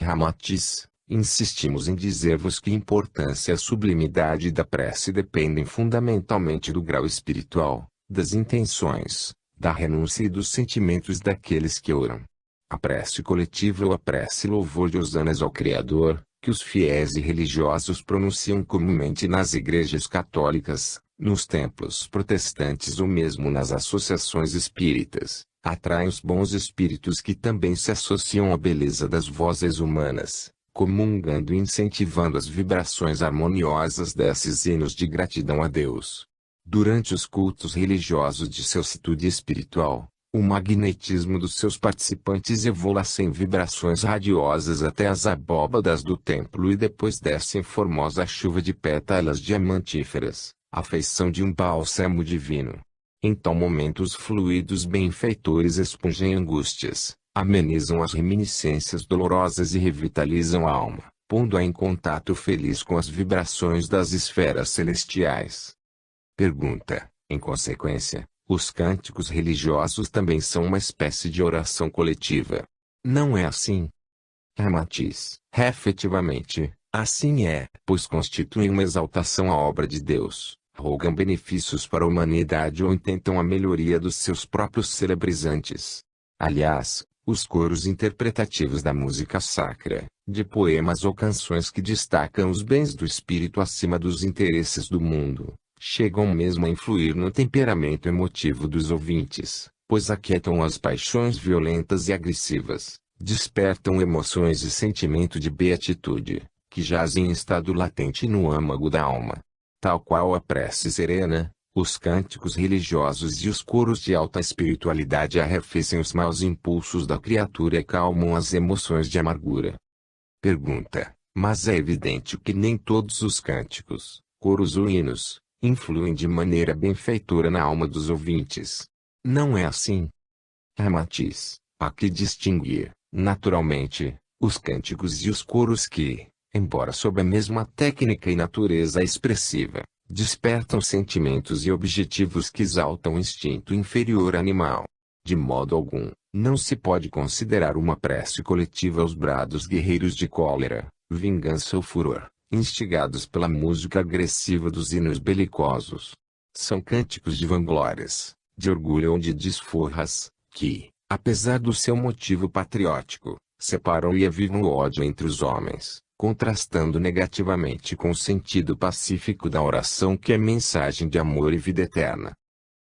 Ramatiz: insistimos em dizer-vos que a importância e a sublimidade da prece dependem fundamentalmente do grau espiritual, das intenções, da renúncia e dos sentimentos daqueles que oram. A prece coletiva ou a prece louvor de hosanas ao Criador, que os fiéis e religiosos pronunciam comumente nas igrejas católicas, nos templos protestantes ou mesmo nas associações espíritas, atrai os bons espíritos que também se associam à beleza das vozes humanas, comungando e incentivando as vibrações harmoniosas desses hinos de gratidão a Deus. Durante os cultos religiosos de seu estudo espiritual, o magnetismo dos seus participantes evolua em vibrações radiosas até as abóbadas do templo e depois desce em formosa chuva de pétalas diamantíferas, a feição de um bálsamo divino. Em tal momento os fluidos benfeitores expungem angústias, amenizam as reminiscências dolorosas e revitalizam a alma, pondo-a em contato feliz com as vibrações das esferas celestiais. Pergunta: em consequência, os cânticos religiosos também são uma espécie de oração coletiva? Não é assim? Ramatiz: efetivamente, assim é, pois constituem uma exaltação à obra de Deus, rogam benefícios para a humanidade ou intentam a melhoria dos seus próprios celebrizantes. Aliás, os coros interpretativos da música sacra, de poemas ou canções que destacam os bens do espírito acima dos interesses do mundo, chegam mesmo a influir no temperamento emotivo dos ouvintes, pois aquietam as paixões violentas e agressivas, despertam emoções e sentimento de beatitude, que jazem em estado latente no âmago da alma. Tal qual a prece serena, os cânticos religiosos e os coros de alta espiritualidade arrefecem os maus impulsos da criatura e acalmam as emoções de amargura. Pergunta: mas é evidente que nem todos os cânticos, coros ou hinos, influem de maneira benfeitora na alma dos ouvintes. Não é assim? Ramatiz: há que distinguir, naturalmente, os cânticos e os coros que, embora sob a mesma técnica e natureza expressiva, despertam sentimentos e objetivos que exaltam o instinto inferior animal. De modo algum, não se pode considerar uma prece coletiva os brados guerreiros de cólera, vingança ou furor, instigados pela música agressiva dos hinos belicosos. São cânticos de vanglórias, de orgulho ou de desforras, que, apesar do seu motivo patriótico, separam e avivam o ódio entre os homens, contrastando negativamente com o sentido pacífico da oração que é mensagem de amor e vida eterna.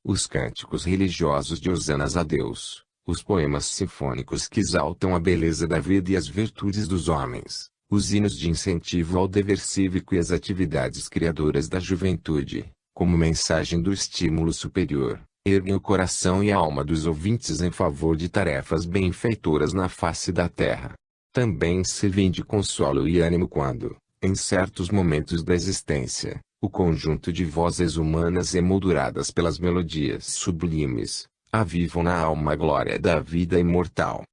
Os cânticos religiosos de hosanas a Deus, os poemas sinfônicos que exaltam a beleza da vida e as virtudes dos homens, os hinos de incentivo ao dever cívico e as atividades criadoras da juventude, como mensagem do estímulo superior, erguem o coração e a alma dos ouvintes em favor de tarefas benfeitoras na face da terra. Também servem de consolo e ânimo quando, em certos momentos da existência, o conjunto de vozes humanas emolduradas pelas melodias sublimes, avivam na alma a glória da vida imortal.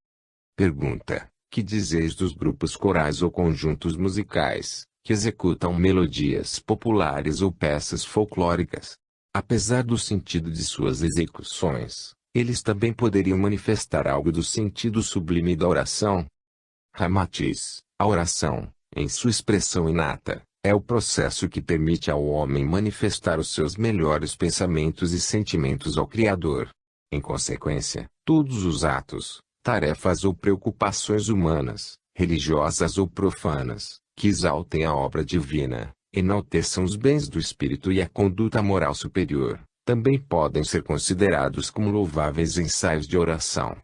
Pergunta: que dizeis dos grupos corais ou conjuntos musicais, que executam melodias populares ou peças folclóricas? Apesar do sentido de suas execuções, eles também poderiam manifestar algo do sentido sublime da oração? Ramatiz: a oração, em sua expressão inata, é o processo que permite ao homem manifestar os seus melhores pensamentos e sentimentos ao Criador. Em consequência, todos os atos, tarefas ou preocupações humanas, religiosas ou profanas, que exaltem a obra divina, enalteçam os bens do espírito e a conduta moral superior, também podem ser considerados como louváveis ensaios de oração.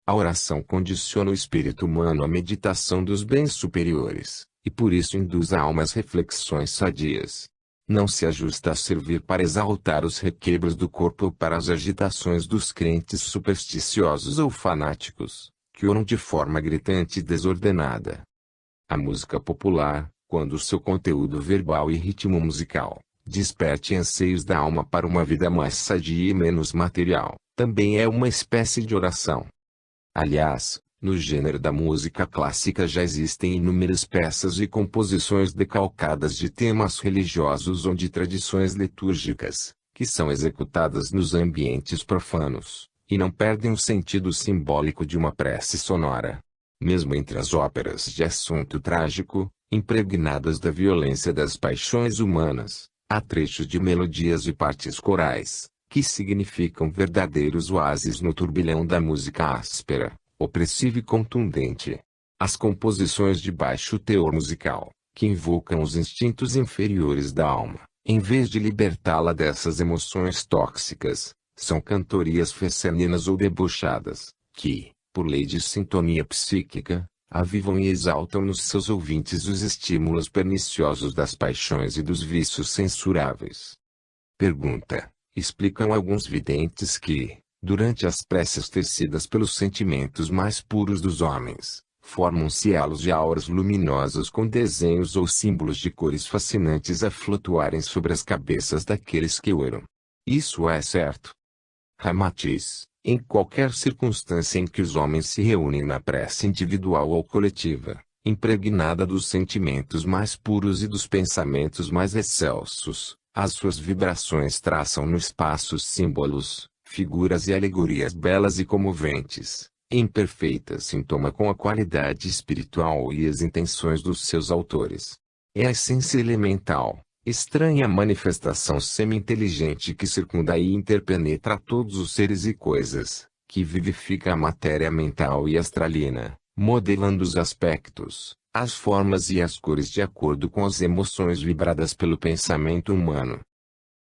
A oração condiciona o espírito humano à meditação dos bens superiores, e por isso induz a alma às reflexões sadias. Não se ajusta a servir para exaltar os requebros do corpo ou para as agitações dos crentes supersticiosos ou fanáticos, que oram de forma gritante e desordenada. A música popular, quando seu conteúdo verbal e ritmo musical, desperte anseios da alma para uma vida mais sadia e menos material, também é uma espécie de oração. Aliás, no gênero da música clássica já existem inúmeras peças e composições decalcadas de temas religiosos ou de tradições litúrgicas, que são executadas nos ambientes profanos, e não perdem o sentido simbólico de uma prece sonora. Mesmo entre as óperas de assunto trágico, impregnadas da violência das paixões humanas, há trechos de melodias e partes corais, que significam verdadeiros oásis no turbilhão da música áspera, opressiva e contundente. As composições de baixo teor musical, que invocam os instintos inferiores da alma, em vez de libertá-la dessas emoções tóxicas, são cantorias feceninas ou debochadas, que, por lei de sintonia psíquica, avivam e exaltam nos seus ouvintes os estímulos perniciosos das paixões e dos vícios censuráveis. Pergunta: explicam alguns videntes que, durante as preces tecidas pelos sentimentos mais puros dos homens, formam-se halos de auras luminosas com desenhos ou símbolos de cores fascinantes a flutuarem sobre as cabeças daqueles que oram. Isso é certo. Ramatiz: em qualquer circunstância em que os homens se reúnem na prece individual ou coletiva, impregnada dos sentimentos mais puros e dos pensamentos mais excelsos, as suas vibrações traçam no espaço símbolos, figuras e alegorias belas e comoventes, em perfeita sintoma com a qualidade espiritual e as intenções dos seus autores. É a essência elemental, estranha manifestação semi-inteligente que circunda e interpenetra todos os seres e coisas, que vivifica a matéria mental e astralina, modelando os aspectos, as formas e as cores de acordo com as emoções vibradas pelo pensamento humano.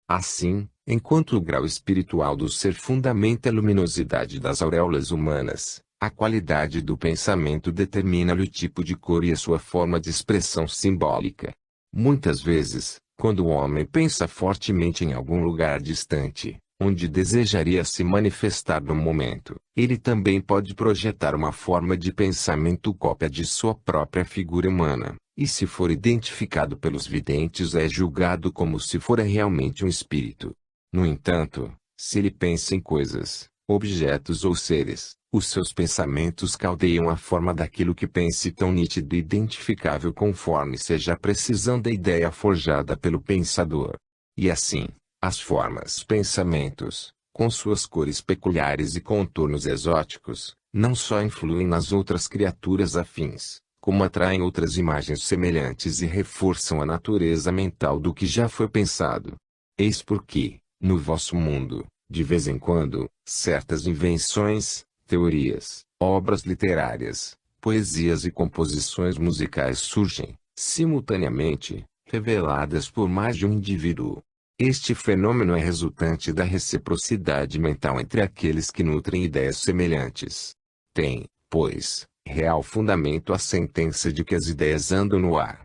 Assim, enquanto o grau espiritual do ser fundamenta a luminosidade das auréolas humanas, a qualidade do pensamento determina-lhe o tipo de cor e a sua forma de expressão simbólica. Muitas vezes, quando o homem pensa fortemente em algum lugar distante, onde desejaria se manifestar no momento, ele também pode projetar uma forma de pensamento cópia de sua própria figura humana, e se for identificado pelos videntes é julgado como se fora realmente um espírito. No entanto, se ele pensa em coisas, objetos ou seres, os seus pensamentos caldeiam a forma daquilo que pense tão nítido e identificável conforme seja a precisão da ideia forjada pelo pensador. E assim, as formas pensamentos, com suas cores peculiares e contornos exóticos, não só influem nas outras criaturas afins, como atraem outras imagens semelhantes e reforçam a natureza mental do que já foi pensado. Eis porque, no vosso mundo, de vez em quando, certas invenções, teorias, obras literárias, poesias e composições musicais surgem, simultaneamente, reveladas por mais de um indivíduo. Este fenômeno é resultante da reciprocidade mental entre aqueles que nutrem ideias semelhantes. Tem, pois, real fundamento a sentença de que as ideias andam no ar.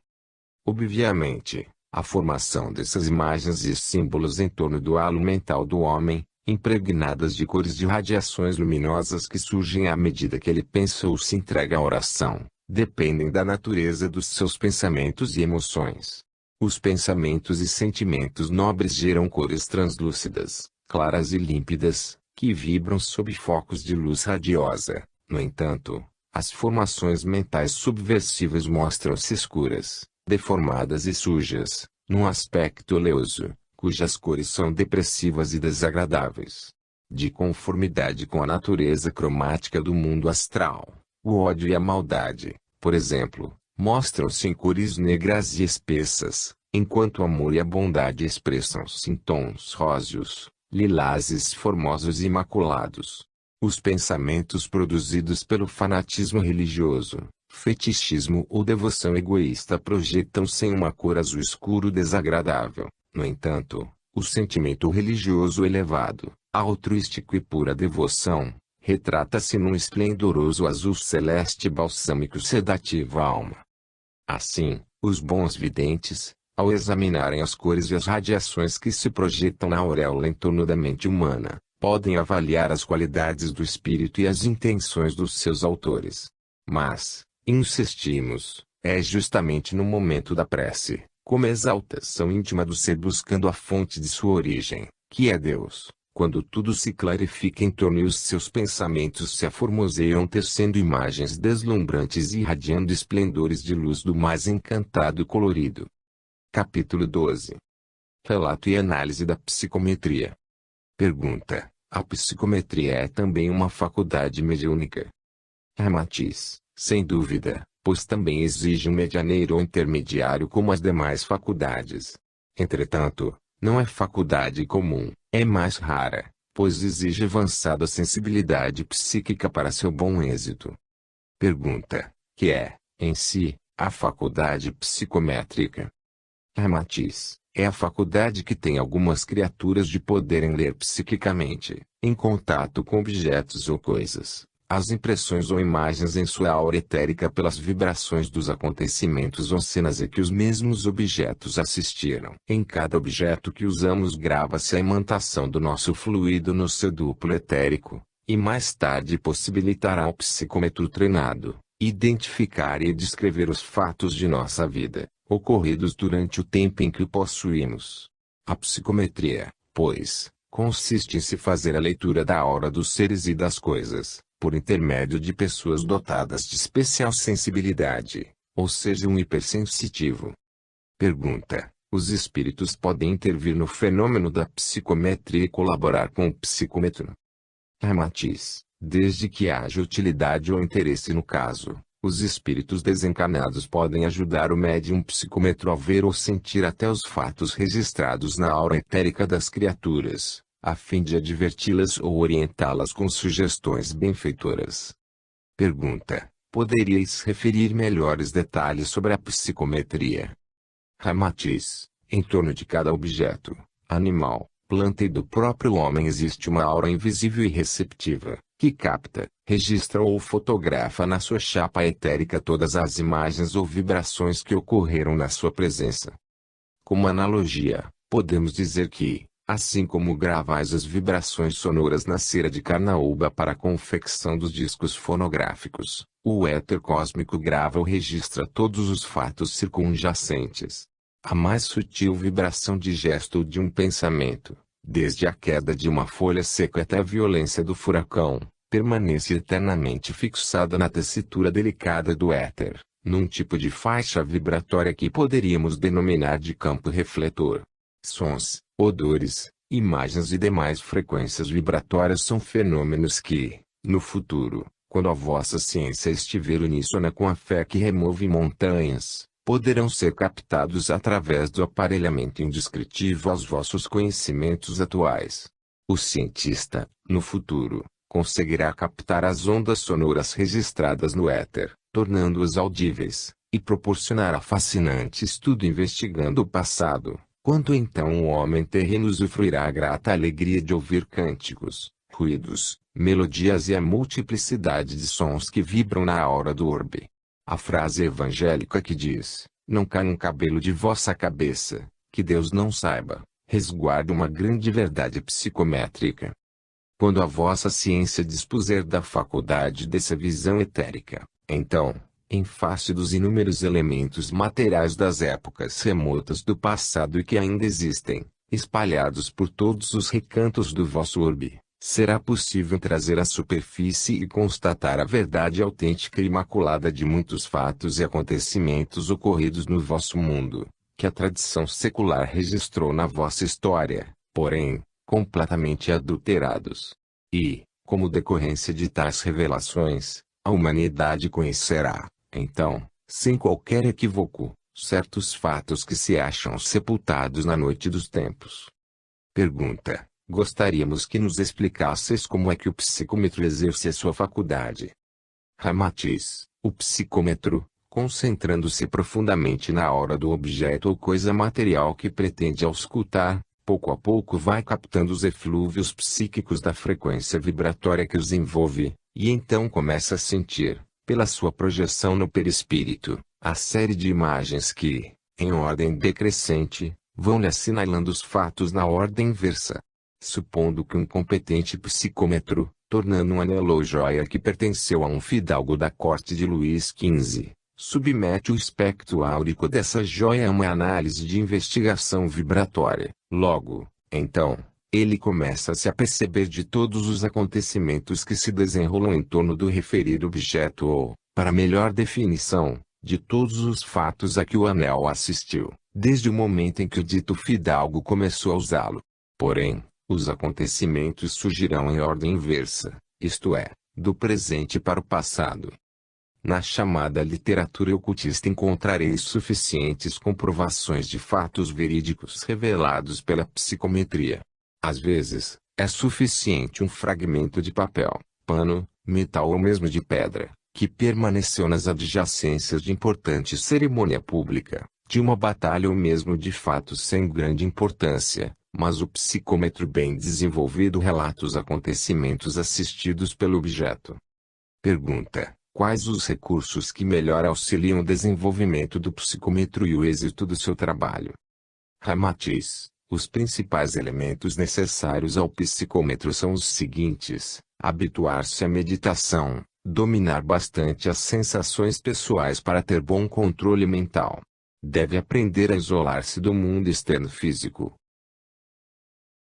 Obviamente, a formação dessas imagens e símbolos em torno do halo mental do homem, impregnadas de cores de radiações luminosas que surgem à medida que ele pensa ou se entrega à oração, dependem da natureza dos seus pensamentos e emoções. Os pensamentos e sentimentos nobres geram cores translúcidas, claras e límpidas, que vibram sob focos de luz radiosa. No entanto, as formações mentais subversivas mostram-se escuras, deformadas e sujas, num aspecto oleoso, cujas cores são depressivas e desagradáveis. De conformidade com a natureza cromática do mundo astral, o ódio e a maldade, por exemplo, mostram-se em cores negras e espessas, enquanto o amor e a bondade expressam-se em tons róseos, lilazes formosos e imaculados. Os pensamentos produzidos pelo fanatismo religioso, fetichismo ou devoção egoísta projetam-se em uma cor azul escuro desagradável. No entanto, o sentimento religioso elevado, altruístico e pura devoção, retrata-se num esplendoroso azul celeste balsâmico sedativo à alma. Assim, os bons videntes, ao examinarem as cores e as radiações que se projetam na auréola em torno da mente humana, podem avaliar as qualidades do espírito e as intenções dos seus autores. Mas, insistimos, é justamente no momento da prece, como exaltação íntima do ser buscando a fonte de sua origem, que é Deus, quando tudo se clarifica em torno e os seus pensamentos se aformoseiam tecendo imagens deslumbrantes e irradiando esplendores de luz do mais encantado colorido. Capítulo 12. Relato e análise da psicometria. Pergunta: a psicometria é também uma faculdade mediúnica? Matiz: sem dúvida, pois também exige um medianeiro ou intermediário como as demais faculdades. Entretanto, não é faculdade comum, é mais rara, pois exige avançada sensibilidade psíquica para seu bom êxito. Pergunta: que é, em si, a faculdade psicométrica? Matiz: é a faculdade que tem algumas criaturas de poderem ler psiquicamente, em contato com objetos ou coisas, as impressões ou imagens em sua aura etérica pelas vibrações dos acontecimentos ou cenas a que os mesmos objetos assistiram. Em cada objeto que usamos grava-se a imantação do nosso fluido no seu duplo etérico, e mais tarde possibilitará ao psicômetro treinado identificar e descrever os fatos de nossa vida, ocorridos durante o tempo em que o possuímos. A psicometria, pois, consiste em se fazer a leitura da aura dos seres e das coisas, por intermédio de pessoas dotadas de especial sensibilidade, ou seja, um hipersensitivo. Pergunta: os espíritos podem intervir no fenômeno da psicometria e colaborar com o psicômetro? Matiz: desde que haja utilidade ou interesse no caso, os espíritos desencarnados podem ajudar o médium psicômetro a ver ou sentir até os fatos registrados na aura etérica das criaturas, a fim de adverti-las ou orientá-las com sugestões benfeitoras. Pergunta: poderíeis referir melhores detalhes sobre a psicometria? Matiz: em torno de cada objeto, animal, planta e do próprio homem existe uma aura invisível e receptiva, que capta, registra ou fotografa na sua chapa etérica todas as imagens ou vibrações que ocorreram na sua presença. Como analogia, podemos dizer que, assim como gravais as vibrações sonoras na cera de carnaúba para a confecção dos discos fonográficos, o éter cósmico grava ou registra todos os fatos circunjacentes. A mais sutil vibração de gesto ou de um pensamento, desde a queda de uma folha seca até a violência do furacão, permanece eternamente fixada na tessitura delicada do éter, num tipo de faixa vibratória que poderíamos denominar de campo refletor. Sons, odores, imagens e demais frequências vibratórias são fenômenos que, no futuro, quando a vossa ciência estiver uníssona com a fé que remove montanhas, poderão ser captados através do aparelhamento indescritível aos vossos conhecimentos atuais. O cientista, no futuro, conseguirá captar as ondas sonoras registradas no éter, tornando-as audíveis, e proporcionará fascinante estudo investigando o passado, quando então o homem terreno usufruirá a grata alegria de ouvir cânticos, ruídos, melodias e a multiplicidade de sons que vibram na aura do orbe. A frase evangélica que diz: não caia um cabelo de vossa cabeça, que Deus não saiba, resguarda uma grande verdade psicométrica. Quando a vossa ciência dispuser da faculdade dessa visão etérica, então, em face dos inúmeros elementos materiais das épocas remotas do passado e que ainda existem, espalhados por todos os recantos do vosso orbe, será possível trazer à superfície e constatar a verdade autêntica e imaculada de muitos fatos e acontecimentos ocorridos no vosso mundo, que a tradição secular registrou na vossa história, porém, completamente adulterados. E, como decorrência de tais revelações, a humanidade conhecerá, então, sem qualquer equívoco, certos fatos que se acham sepultados na noite dos tempos. Pergunta: gostaríamos que nos explicasseis como é que o psicômetro exerce a sua faculdade. Matiz: o psicômetro, concentrando-se profundamente na aura do objeto ou coisa material que pretende auscultar, pouco a pouco vai captando os eflúvios psíquicos da frequência vibratória que os envolve, e então começa a sentir, pela sua projeção no perispírito, a série de imagens que, em ordem decrescente, vão lhe assinalando os fatos na ordem inversa. Supondo que um competente psicômetro, tornando um anel ou joia que pertenceu a um fidalgo da corte de Luís XV, submete o espectro áurico dessa joia a uma análise de investigação vibratória. Logo, então, ele começa a se aperceber de todos os acontecimentos que se desenrolam em torno do referido objeto ou, para melhor definição, de todos os fatos a que o anel assistiu, desde o momento em que o dito fidalgo começou a usá-lo. Porém, os acontecimentos surgirão em ordem inversa, isto é, do presente para o passado. Na chamada literatura ocultista encontrareis suficientes comprovações de fatos verídicos revelados pela psicometria. Às vezes, é suficiente um fragmento de papel, pano, metal ou mesmo de pedra, que permaneceu nas adjacências de importante cerimônia pública, de uma batalha ou mesmo de fatos sem grande importância, mas o psicômetro bem desenvolvido relata os acontecimentos assistidos pelo objeto. Pergunta: quais os recursos que melhor auxiliam o desenvolvimento do psicômetro e o êxito do seu trabalho? Ramatiz: os principais elementos necessários ao psicômetro são os seguintes: habituar-se à meditação, dominar bastante as sensações pessoais para ter bom controle mental. Deve aprender a isolar-se do mundo externo físico,